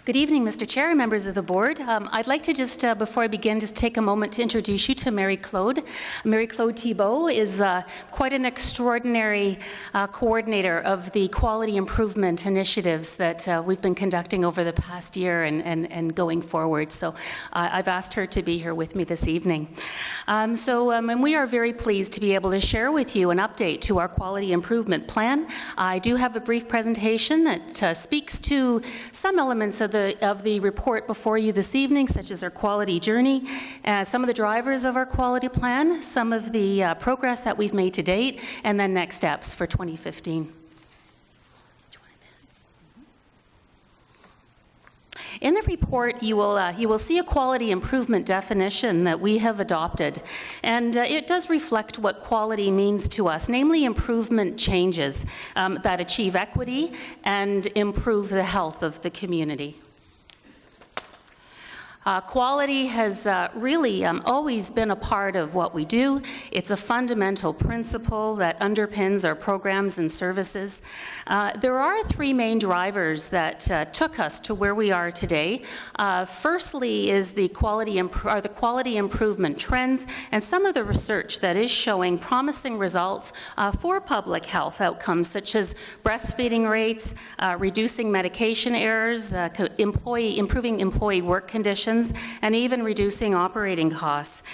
Good evening, Mr. Chair and members of the board. I'd like to just, before I begin, just take a moment to introduce you to Marie-Claude. Marie-Claude Thibault is quite an extraordinary coordinator of the quality improvement initiatives that we've been conducting over the past year and going forward. So I've asked her to be here with me this evening. And we are very pleased to be able to share with you an update to our quality improvement plan. I do have a brief presentation that speaks to some elements of the report before you this evening, such as our quality journey, some of the drivers of our quality plan, some of the progress that we've made to date, and then next steps for 2015. In the report, you will see a quality improvement definition that we have adopted, and it does reflect what quality means to us, namely improvement changes that achieve equity and improve the health of the community. Quality has really always been a part of what we do. It's a fundamental principle that underpins our programs and services. There are 3 main drivers that took us to where we are today. Firstly is the quality improvement trends and some of the research that is showing promising results for public health outcomes, such as breastfeeding rates, reducing medication errors, improving employee work conditions, and even reducing operating costs.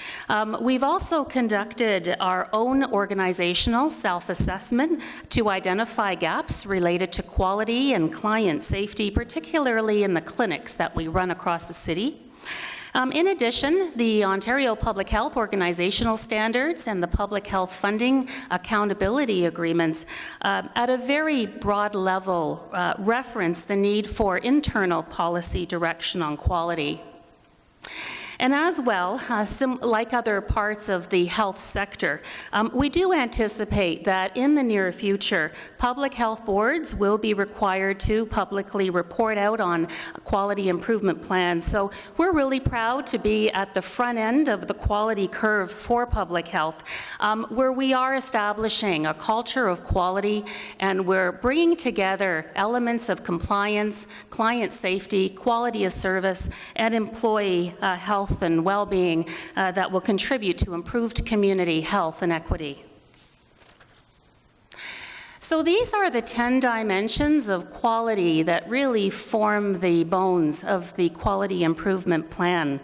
We've also conducted our own organizational self-assessment to identify gaps related to quality and client safety, particularly in the clinics that we run across the city. In addition, the Ontario Public Health Organizational Standards and the Public Health Funding Accountability Agreements, at a very broad level, reference the need for internal policy direction on quality. And as well, like other parts of the health sector, we do anticipate that in the near future, public health boards will be required to publicly report out on quality improvement plans. So we're really proud to be at the front end of the quality curve for public health, where we are establishing a culture of quality, and we're bringing together elements of compliance, client safety, quality of service, and employee health and well-being that will contribute to improved community health and equity. So these are the 10 dimensions of quality that really form the bones of the quality improvement plan.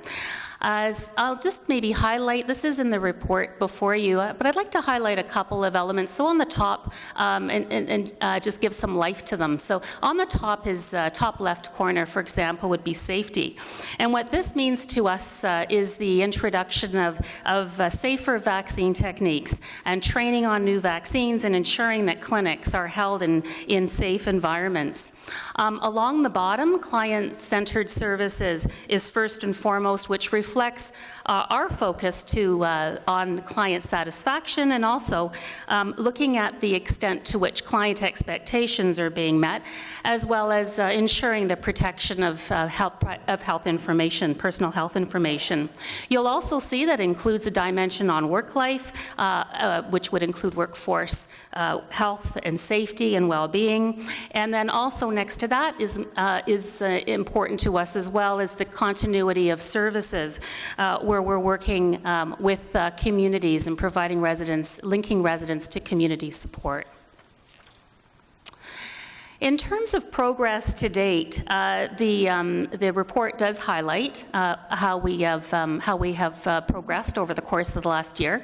I'll just maybe highlight, this is in the report before you, but I'd like to highlight a couple of elements. So on the top, and just give some life to them. So on the top is top left corner, for example, would be safety. And what this means to us is the introduction of safer vaccine techniques and training on new vaccines and ensuring that clinics are held in safe environments. Along the bottom, client-centered services is first and foremost, which reflects our focus on client satisfaction, and also looking at the extent to which client expectations are being met, as well as ensuring the protection of health information, personal health information. You'll also see that includes a dimension on work life, which would include workforce health and safety and well-being. And then also next to that is important to us as well as the continuity of services, where we're working with communities and providing linking residents to community support. In terms of progress to date, the report does highlight how we have progressed over the course of the last year.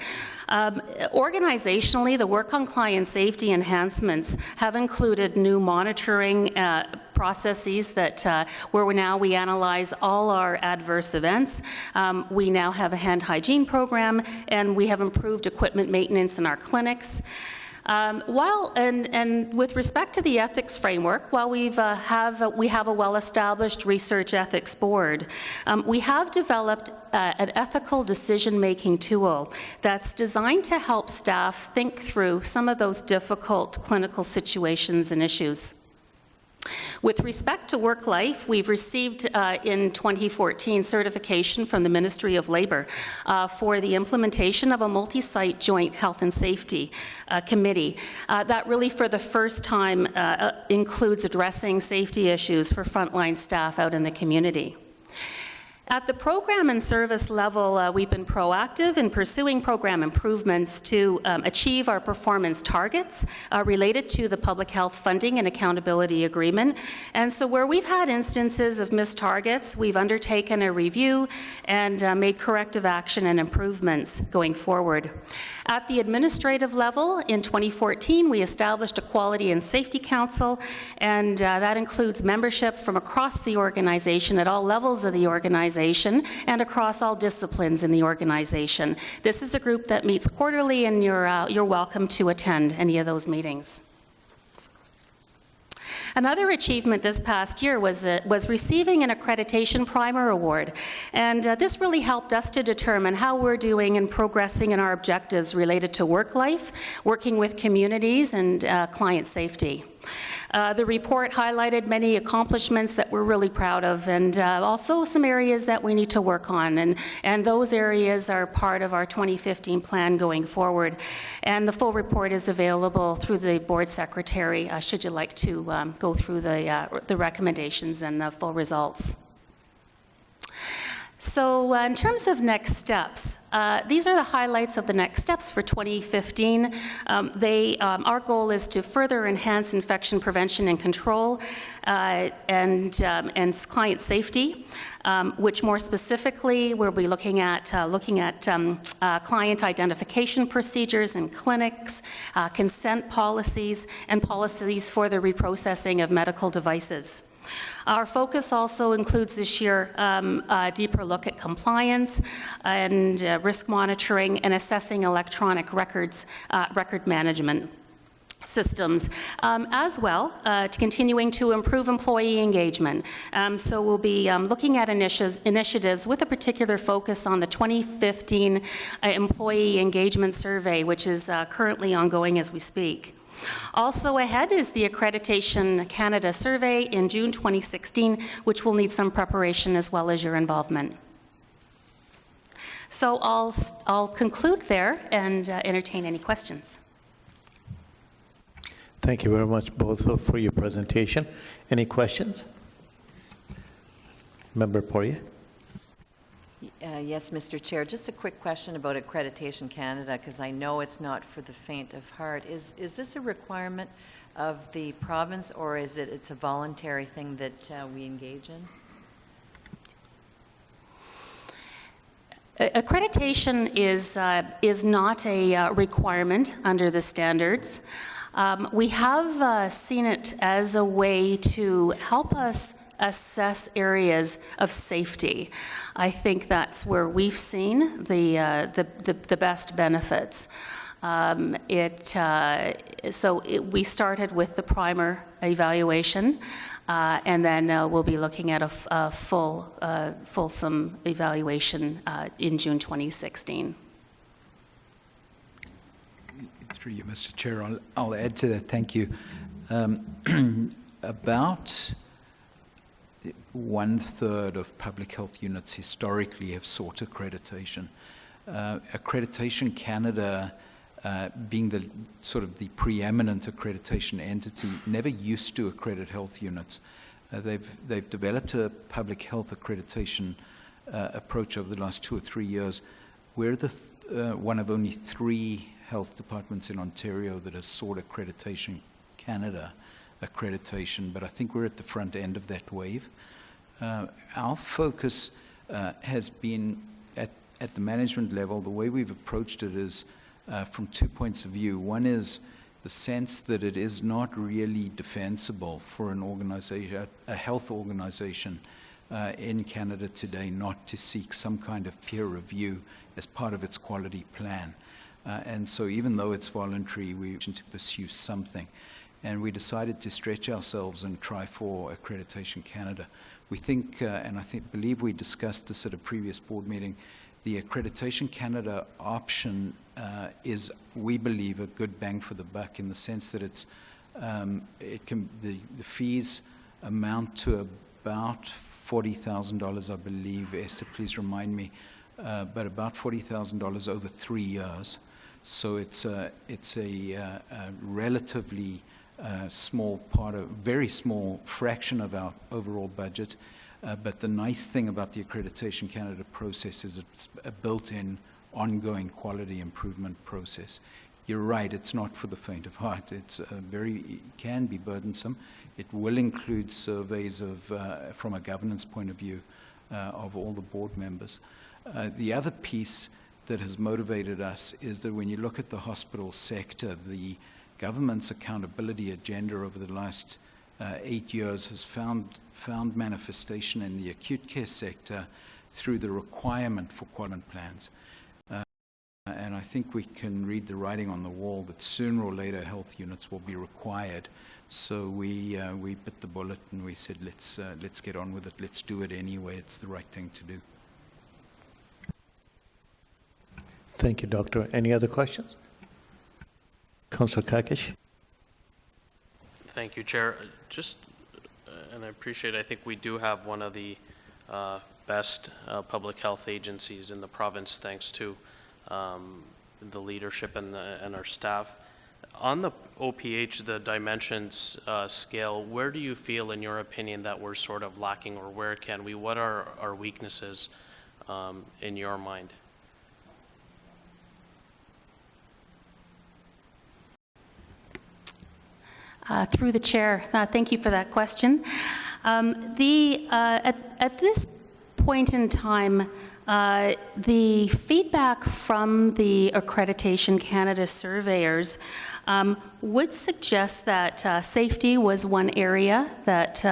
Organizationally, the work on client safety enhancements have included new monitoring processes where we analyze all our adverse events. We now have a hand hygiene program, and we have improved equipment maintenance in our clinics. With respect to the ethics framework, while we have a well-established research ethics board, we have developed an ethical decision-making tool that's designed to help staff think through some of those difficult clinical situations and issues. With respect to work life, we've received in 2014 certification from the Ministry of Labour for the implementation of a multi-site joint health and safety committee that really for the first time includes addressing safety issues for frontline staff out in the community. At the program and service level, we've been proactive in pursuing program improvements to achieve our performance targets related to the Public Health Funding and Accountability Agreement. And so where we've had instances of missed targets, we've undertaken a review and made corrective action and improvements going forward. At the administrative level, in 2014, we established a Quality and Safety Council, and that includes membership from across the organization at all levels of the organization and across all disciplines in the organization. This is a group that meets quarterly, and you're welcome to attend any of those meetings. Another achievement this past year was receiving an Accreditation Primer Award, and this really helped us to determine how we're doing and progressing in our objectives related to work life, working with communities, and client safety. The report highlighted many accomplishments that we're really proud of, and also some areas that we need to work on, and those areas are part of our 2015 plan going forward. And the full report is available through the board secretary, should you like to go through the recommendations and the full results. So in terms of next steps, these are the highlights of the next steps for 2015. Our goal is to further enhance infection prevention and control and client safety, which more specifically we'll be looking at client identification procedures in clinics, consent policies, and policies for the reprocessing of medical devices. Our focus also includes this year a deeper look at compliance and risk monitoring and assessing electronic record management systems, as well to continuing to improve employee engagement. So we'll be looking at initiatives with a particular focus on the 2015 Employee Engagement Survey, which is currently ongoing as we speak. Also ahead is the Accreditation Canada survey in June 2016, which will need some preparation as well as your involvement. So I'll conclude there and entertain any questions. Thank you very much, both, for your presentation. Any questions? Member Poirier? Yes, Mr. Chair. Just a quick question about Accreditation Canada, because I know it's not for the faint of heart. Is this a requirement of the province, or is it's a voluntary thing that we engage in? Accreditation is not a requirement under the standards. We have seen it as a way to help us assess areas of safety. I think that's where we've seen the best benefits. We started with the primer evaluation, and then we'll be looking at a fulsome evaluation in June 2016. Through you, Mr. Chair, I'll add to that. Thank you. About 1/3 of public health units historically have sought accreditation. Accreditation Canada, being the sort of the preeminent accreditation entity, never used to accredit health units. They've developed a public health accreditation approach over the last 2 or 3 years. We're the one of only 3 health departments in Ontario that has sought Accreditation Canada accreditation, but I think we're at the front end of that wave. Our focus has been at the management level. The way we've approached it is from 2 points of view. One is the sense that it is not really defensible for an organization, a health organization in Canada today, not to seek some kind of peer review as part of its quality plan. And so even though it's voluntary, we want to pursue something. And we decided to stretch ourselves and try for Accreditation Canada. We think, and believe we discussed this at a previous board meeting, the Accreditation Canada option is, we believe, a good bang for the buck in the sense that the fees amount to about $40,000, I believe. Esther, please remind me, but about $40,000 over 3 years. So it's a relatively small part of, very small fraction of our overall budget. But the nice thing about the Accreditation Canada process is it's a built-in ongoing quality improvement process. You're right, it's not for the faint of heart. It can be burdensome. It will include surveys of, from a governance point of view, of all the board members. The other piece that has motivated us is that when you look at the hospital sector, the government's accountability agenda over the last 8 years has found manifestation in the acute care sector through the requirement for quality plans. And I think we can read the writing on the wall that sooner or later health units will be required. So we bit the bullet and we said, let's get on with it. Let's do it anyway. It's the right thing to do. Thank you, Doctor. Any other questions? Councillor Kakish. Thank you, Chair. Just, and I appreciate, I think we do have one of the best public health agencies in the province, thanks to the leadership and our staff. On the OPH, the dimensions scale, where do you feel, in your opinion, that we're sort of lacking, or where can we? What are our weaknesses in your mind? Through the chair, thank you for that question. At this point in time, The feedback from the Accreditation Canada surveyors would suggest that safety was one area that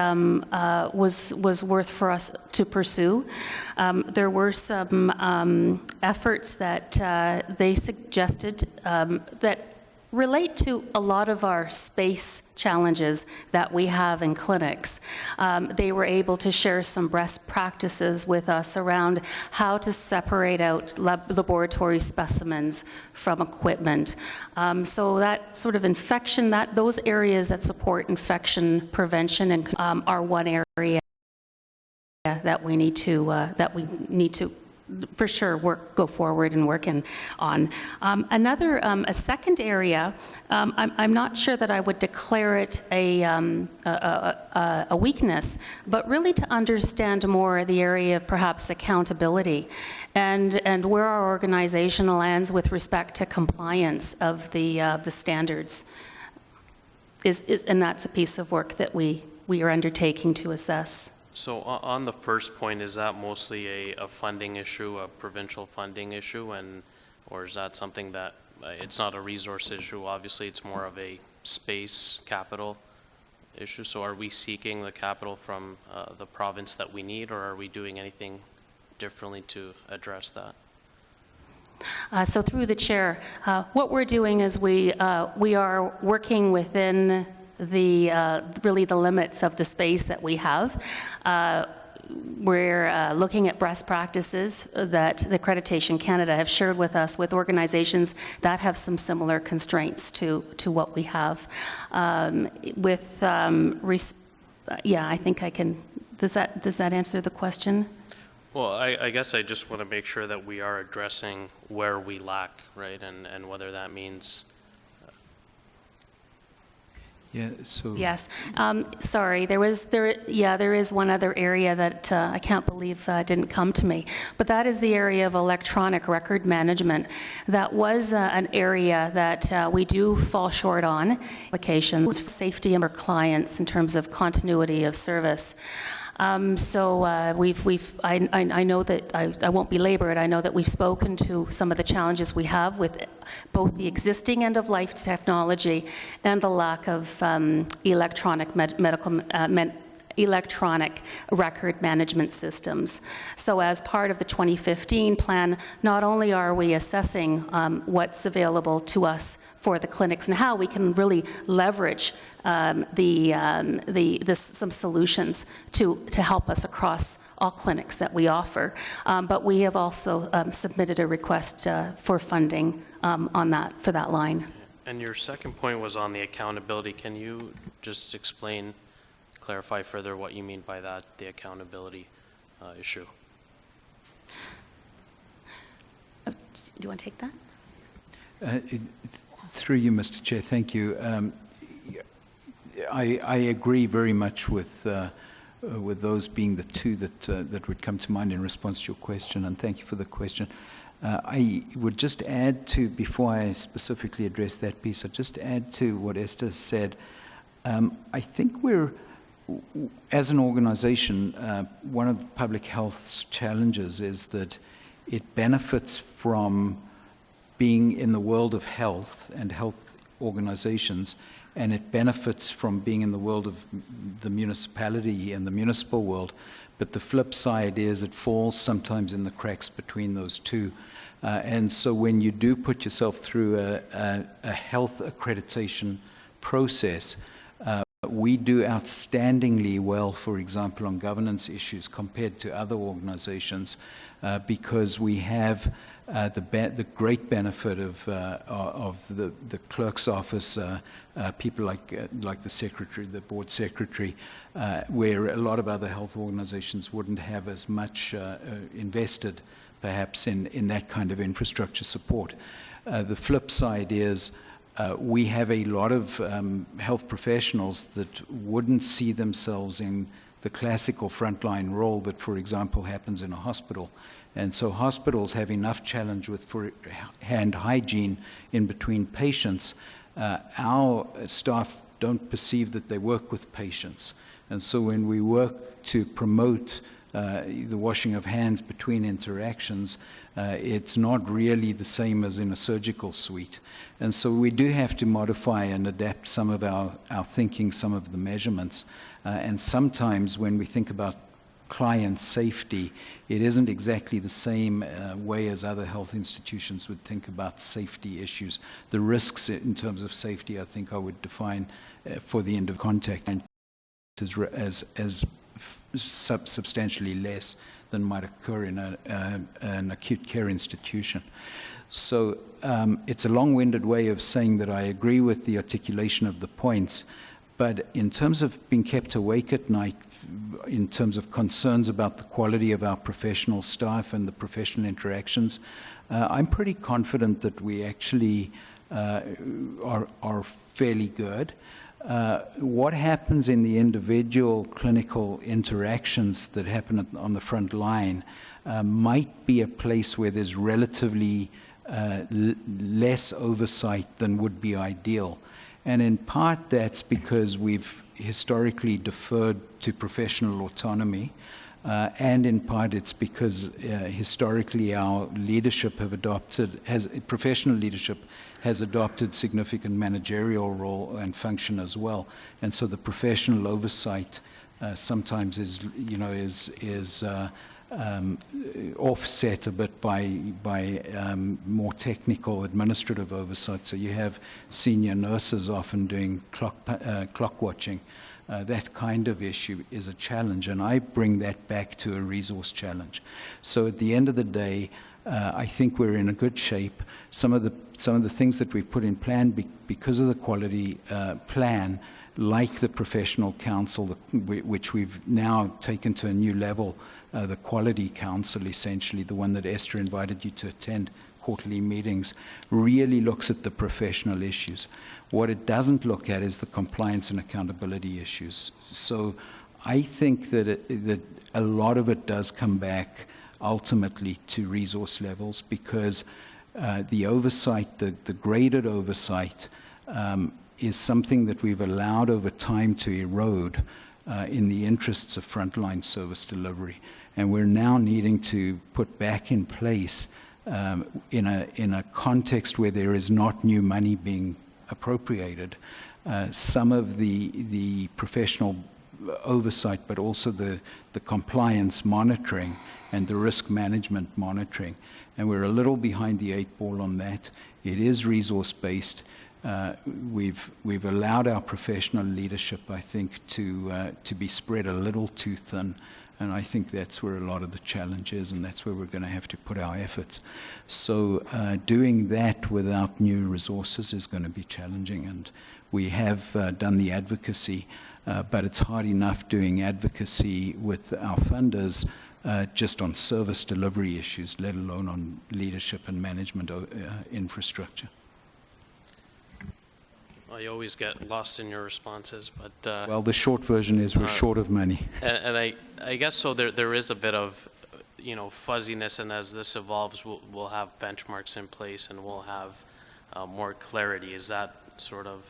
was worth for us to pursue. There were some efforts that they suggested that relate to a lot of our space challenges that we have in clinics. They were able to share some best practices with us around how to separate out laboratory specimens from equipment. So that sort of infection, those areas that support infection prevention and are one area that we need to for sure go forward and work on. A second area, I'm not sure that I would declare it a weakness, but really to understand more the area of perhaps accountability and where our organization lands with respect to compliance of the standards. And that's a piece of work that we are undertaking to assess. So on the first point, is that mostly a funding issue, a provincial funding issue, or is that something that, it's not a resource issue, obviously it's more of a space capital issue? So are we seeking the capital from the province that we need, or are we doing anything differently to address that? So through the chair, what we're doing is we are working within really the limits of the space that we have. We're looking at best practices that the Accreditation Canada have shared with us with organizations that have some similar constraints to what we have. I think I can, does that answer the question? Well, I guess I just want to make sure that we are addressing where we lack, right, and whether that means. Yeah, so. Yes. Sorry, there is one other area that I can't believe didn't come to me, but that is the area of electronic record management. That was an area that we do fall short on. Applications, safety of our clients in terms of continuity of service. I know that, I won't belabor it, I know that we've spoken to some of the challenges we have with both the existing end-of-life technology and the lack of electronic electronic record management systems. So as part of the 2015 plan, not only are we assessing what's available to us for the clinics and how we can really leverage some solutions to help us across all clinics that we offer. But we have also submitted a request for funding for that line. And your second point was on the accountability. Can you just clarify further what you mean by that, the accountability issue? Do you want to take that? Through you, Mr. Chair, thank you. I agree very much with those being the two that would come to mind in response to your question, and thank you for the question. I would just add to, before I specifically address that piece, I'd just add to what Esther said. I think as an organization, one of public health's challenges is that it benefits from being in the world of health and health organizations, and it benefits from being in the world of the municipality and the municipal world. But the flip side is it falls sometimes in the cracks between those two. And so when you do put yourself through a health accreditation process, we do outstandingly well, for example, on governance issues compared to other organizations, because we have the great benefit of the clerk's office, people like the secretary, the board secretary, where a lot of other health organizations wouldn't have as much invested, perhaps, in that kind of infrastructure support. The flip side is we have a lot of health professionals that wouldn't see themselves in the classical frontline role that, for example, happens in a hospital. And so hospitals have enough challenge with hand hygiene in between patients. Our staff don't perceive that they work with patients. And so when we work to promote the washing of hands between interactions, it's not really the same as in a surgical suite. And so we do have to modify and adapt some of our thinking, some of the measurements. And sometimes when we think about client safety, it isn't exactly the same way as other health institutions would think about safety issues. The risks in terms of safety, I think I would define for the end of contact as substantially less than might occur in an acute care institution. So it's a long-winded way of saying that I agree with the articulation of the points, but in terms of being kept awake at night, in terms of concerns about the quality of our professional staff and the professional interactions, I'm pretty confident that we actually are fairly good. What happens in the individual clinical interactions that happen on the front line might be a place where there's relatively less oversight than would be ideal. And in part that's because we've historically deferred to professional autonomy, and in part it's because historically our leadership professional leadership has adopted significant managerial role and function as well. And so the professional oversight sometimes is offset a bit by more technical administrative oversight. So you have senior nurses often doing clock watching. That kind of issue is a challenge, and I bring that back to a resource challenge. So at the end of the day, I think we're in a good shape. Some of the things that we've put in plan because of the quality plan, like the professional council, which we've now taken to a new level, the quality council, essentially, the one that Esther invited you to attend quarterly meetings, really looks at the professional issues. What it doesn't look at is the compliance and accountability issues. So I think that a lot of it does come back ultimately to resource levels, because the oversight, the graded oversight, is something that we've allowed over time to erode in the interests of frontline service delivery. And we're now needing to put back in place in a context where there is not new money being appropriated, some of the professional oversight, but also the compliance monitoring and the risk management monitoring. And we're a little behind the 8 ball on that. It is resource-based. We've allowed our professional leadership, I think, to be spread a little too thin. And I think that's where a lot of the challenge is, and that's where we're going to have to put our efforts. So doing that without new resources is going to be challenging, and we have done the advocacy, but it's hard enough doing advocacy with our funders just on service delivery issues, let alone on leadership and management infrastructure. Well, you always get lost in your responses, but... well, the short version is we're short of money. And I guess so there is a bit of, fuzziness, and as this evolves, we'll have benchmarks in place and we'll have more clarity. Is that sort of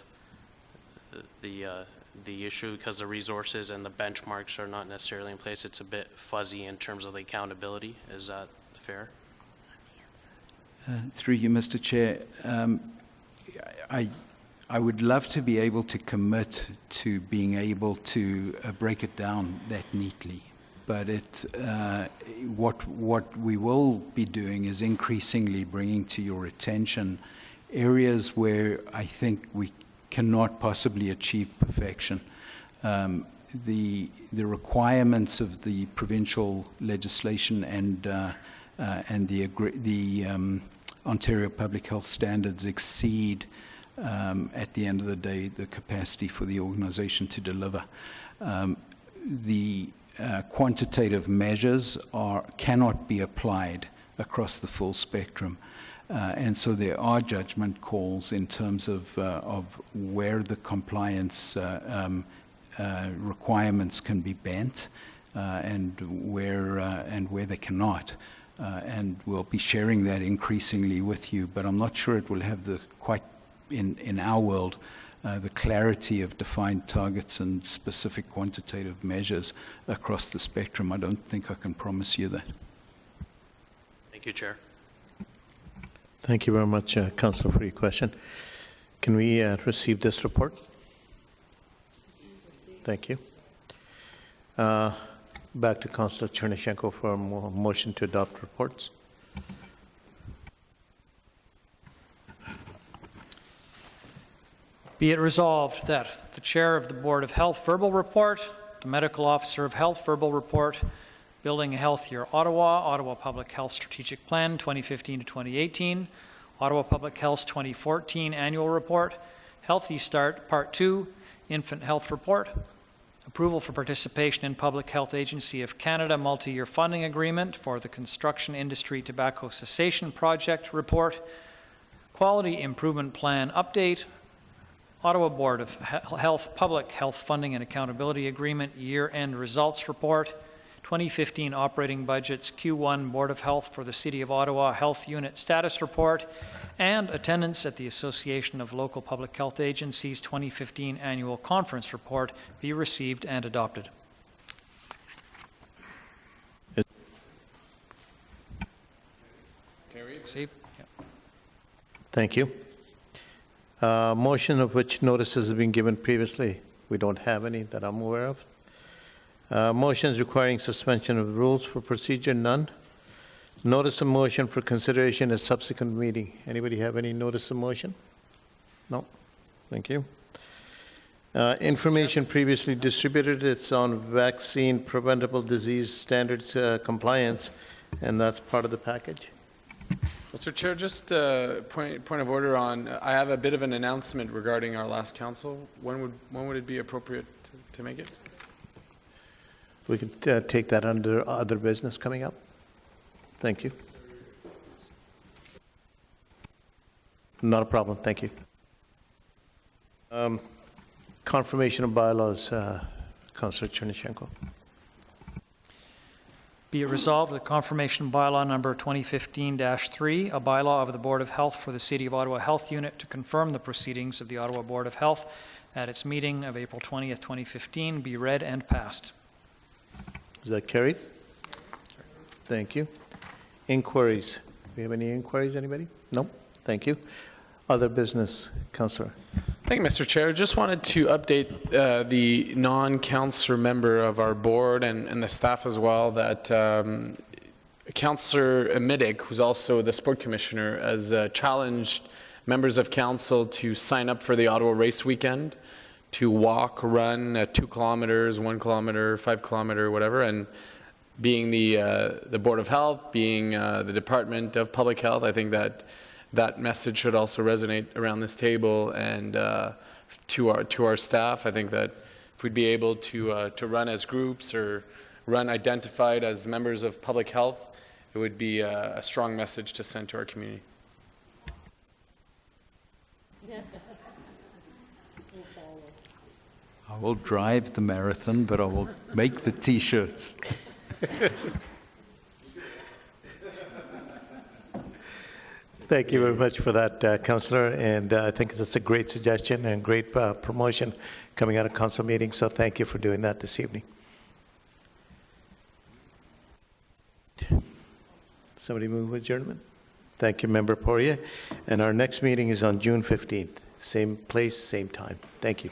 the issue, because the resources and the benchmarks are not necessarily in place? It's a bit fuzzy in terms of the accountability. Is that fair? Through you, Mr. Chair, I would love to be able to commit to being able to break it down that neatly, but what we will be doing is increasingly bringing to your attention areas where I think we cannot possibly achieve perfection. The requirements of the provincial legislation and the Ontario Public Health Standards exceed, at the end of the day, the capacity for the organization to deliver. The quantitative measures cannot be applied across the full spectrum. And so there are judgment calls in terms of where the compliance requirements can be bent and where they cannot. And we'll be sharing that increasingly with you, but I'm not sure it will have the quite in our world the clarity of defined targets and specific quantitative measures across the spectrum. I don't think I can promise you that. Thank you, Chair. Thank you very much, Councillor, for your question. Can we receive this report? Thank you. Back to Councillor Chernyshenko for a motion to adopt reports. Be it resolved that the Chair of the Board of Health verbal report, the Medical Officer of Health verbal report, Building a Healthier Ottawa, Ottawa Public Health Strategic Plan 2015 to 2018, Ottawa Public Health's 2014 Annual Report, Healthy Start Part 2, Infant Health Report, approval for participation in Public Health Agency of Canada multi-year funding agreement for the Construction Industry Tobacco Cessation Project Report, Quality Improvement Plan Update, Ottawa Board of Health Public Health Funding and Accountability Agreement Year-End Results Report, 2015 Operating Budgets Q1 Board of Health for the City of Ottawa Health Unit Status Report, and attendance at the Association of Local Public Health Agencies 2015 Annual Conference Report be received and adopted. Received? Yep. Thank you. Motion of which notices have been given previously. We don't have any that I'm aware of. Motions requiring suspension of rules for procedure, none. Notice of motion for consideration at subsequent meeting. Anybody have any notice of motion? No. Thank you. Information previously distributed, it's on vaccine preventable disease standards compliance, and that's part of the package. Mr. Chair, just a point of order on, I have a bit of an announcement regarding our last council. When would it be appropriate to make it? We could take that under other business coming up. Thank you. Not a problem. Thank you. Confirmation of bylaws, Councillor Chernyshenko. Be it resolved that confirmation bylaw number 2015-3, a bylaw of the Board of Health for the City of Ottawa Health Unit to confirm the proceedings of the Ottawa Board of Health at its meeting of April 20th, 2015, be read and passed. Is that carried? Thank you. Inquiries. Do we have any inquiries, anybody? No? Thank you. Other business, Councillor. Thank you, Mr. Chair. Just wanted to update the non-councillor member of our board and the staff as well that Councillor Middick, who's also the sport commissioner, has challenged members of council to sign up for the Ottawa Race Weekend, to walk, run 2 kilometers, 1 kilometer, 5 kilometer, whatever. And being the Board of Health, being the Department of Public Health, I think that message should also resonate around this table and to our staff. I think that if we'd be able to run as groups or run identified as members of public health, it would be a strong message to send to our community. I will drive the marathon, but I will make the T-shirts. Thank you very much for that, Councillor, and I think that's a great suggestion and great promotion coming out of council meeting, so thank you for doing that this evening. Somebody move adjournment? Thank you, Member Poirier. And our next meeting is on June 15th. Same place, same time. Thank you.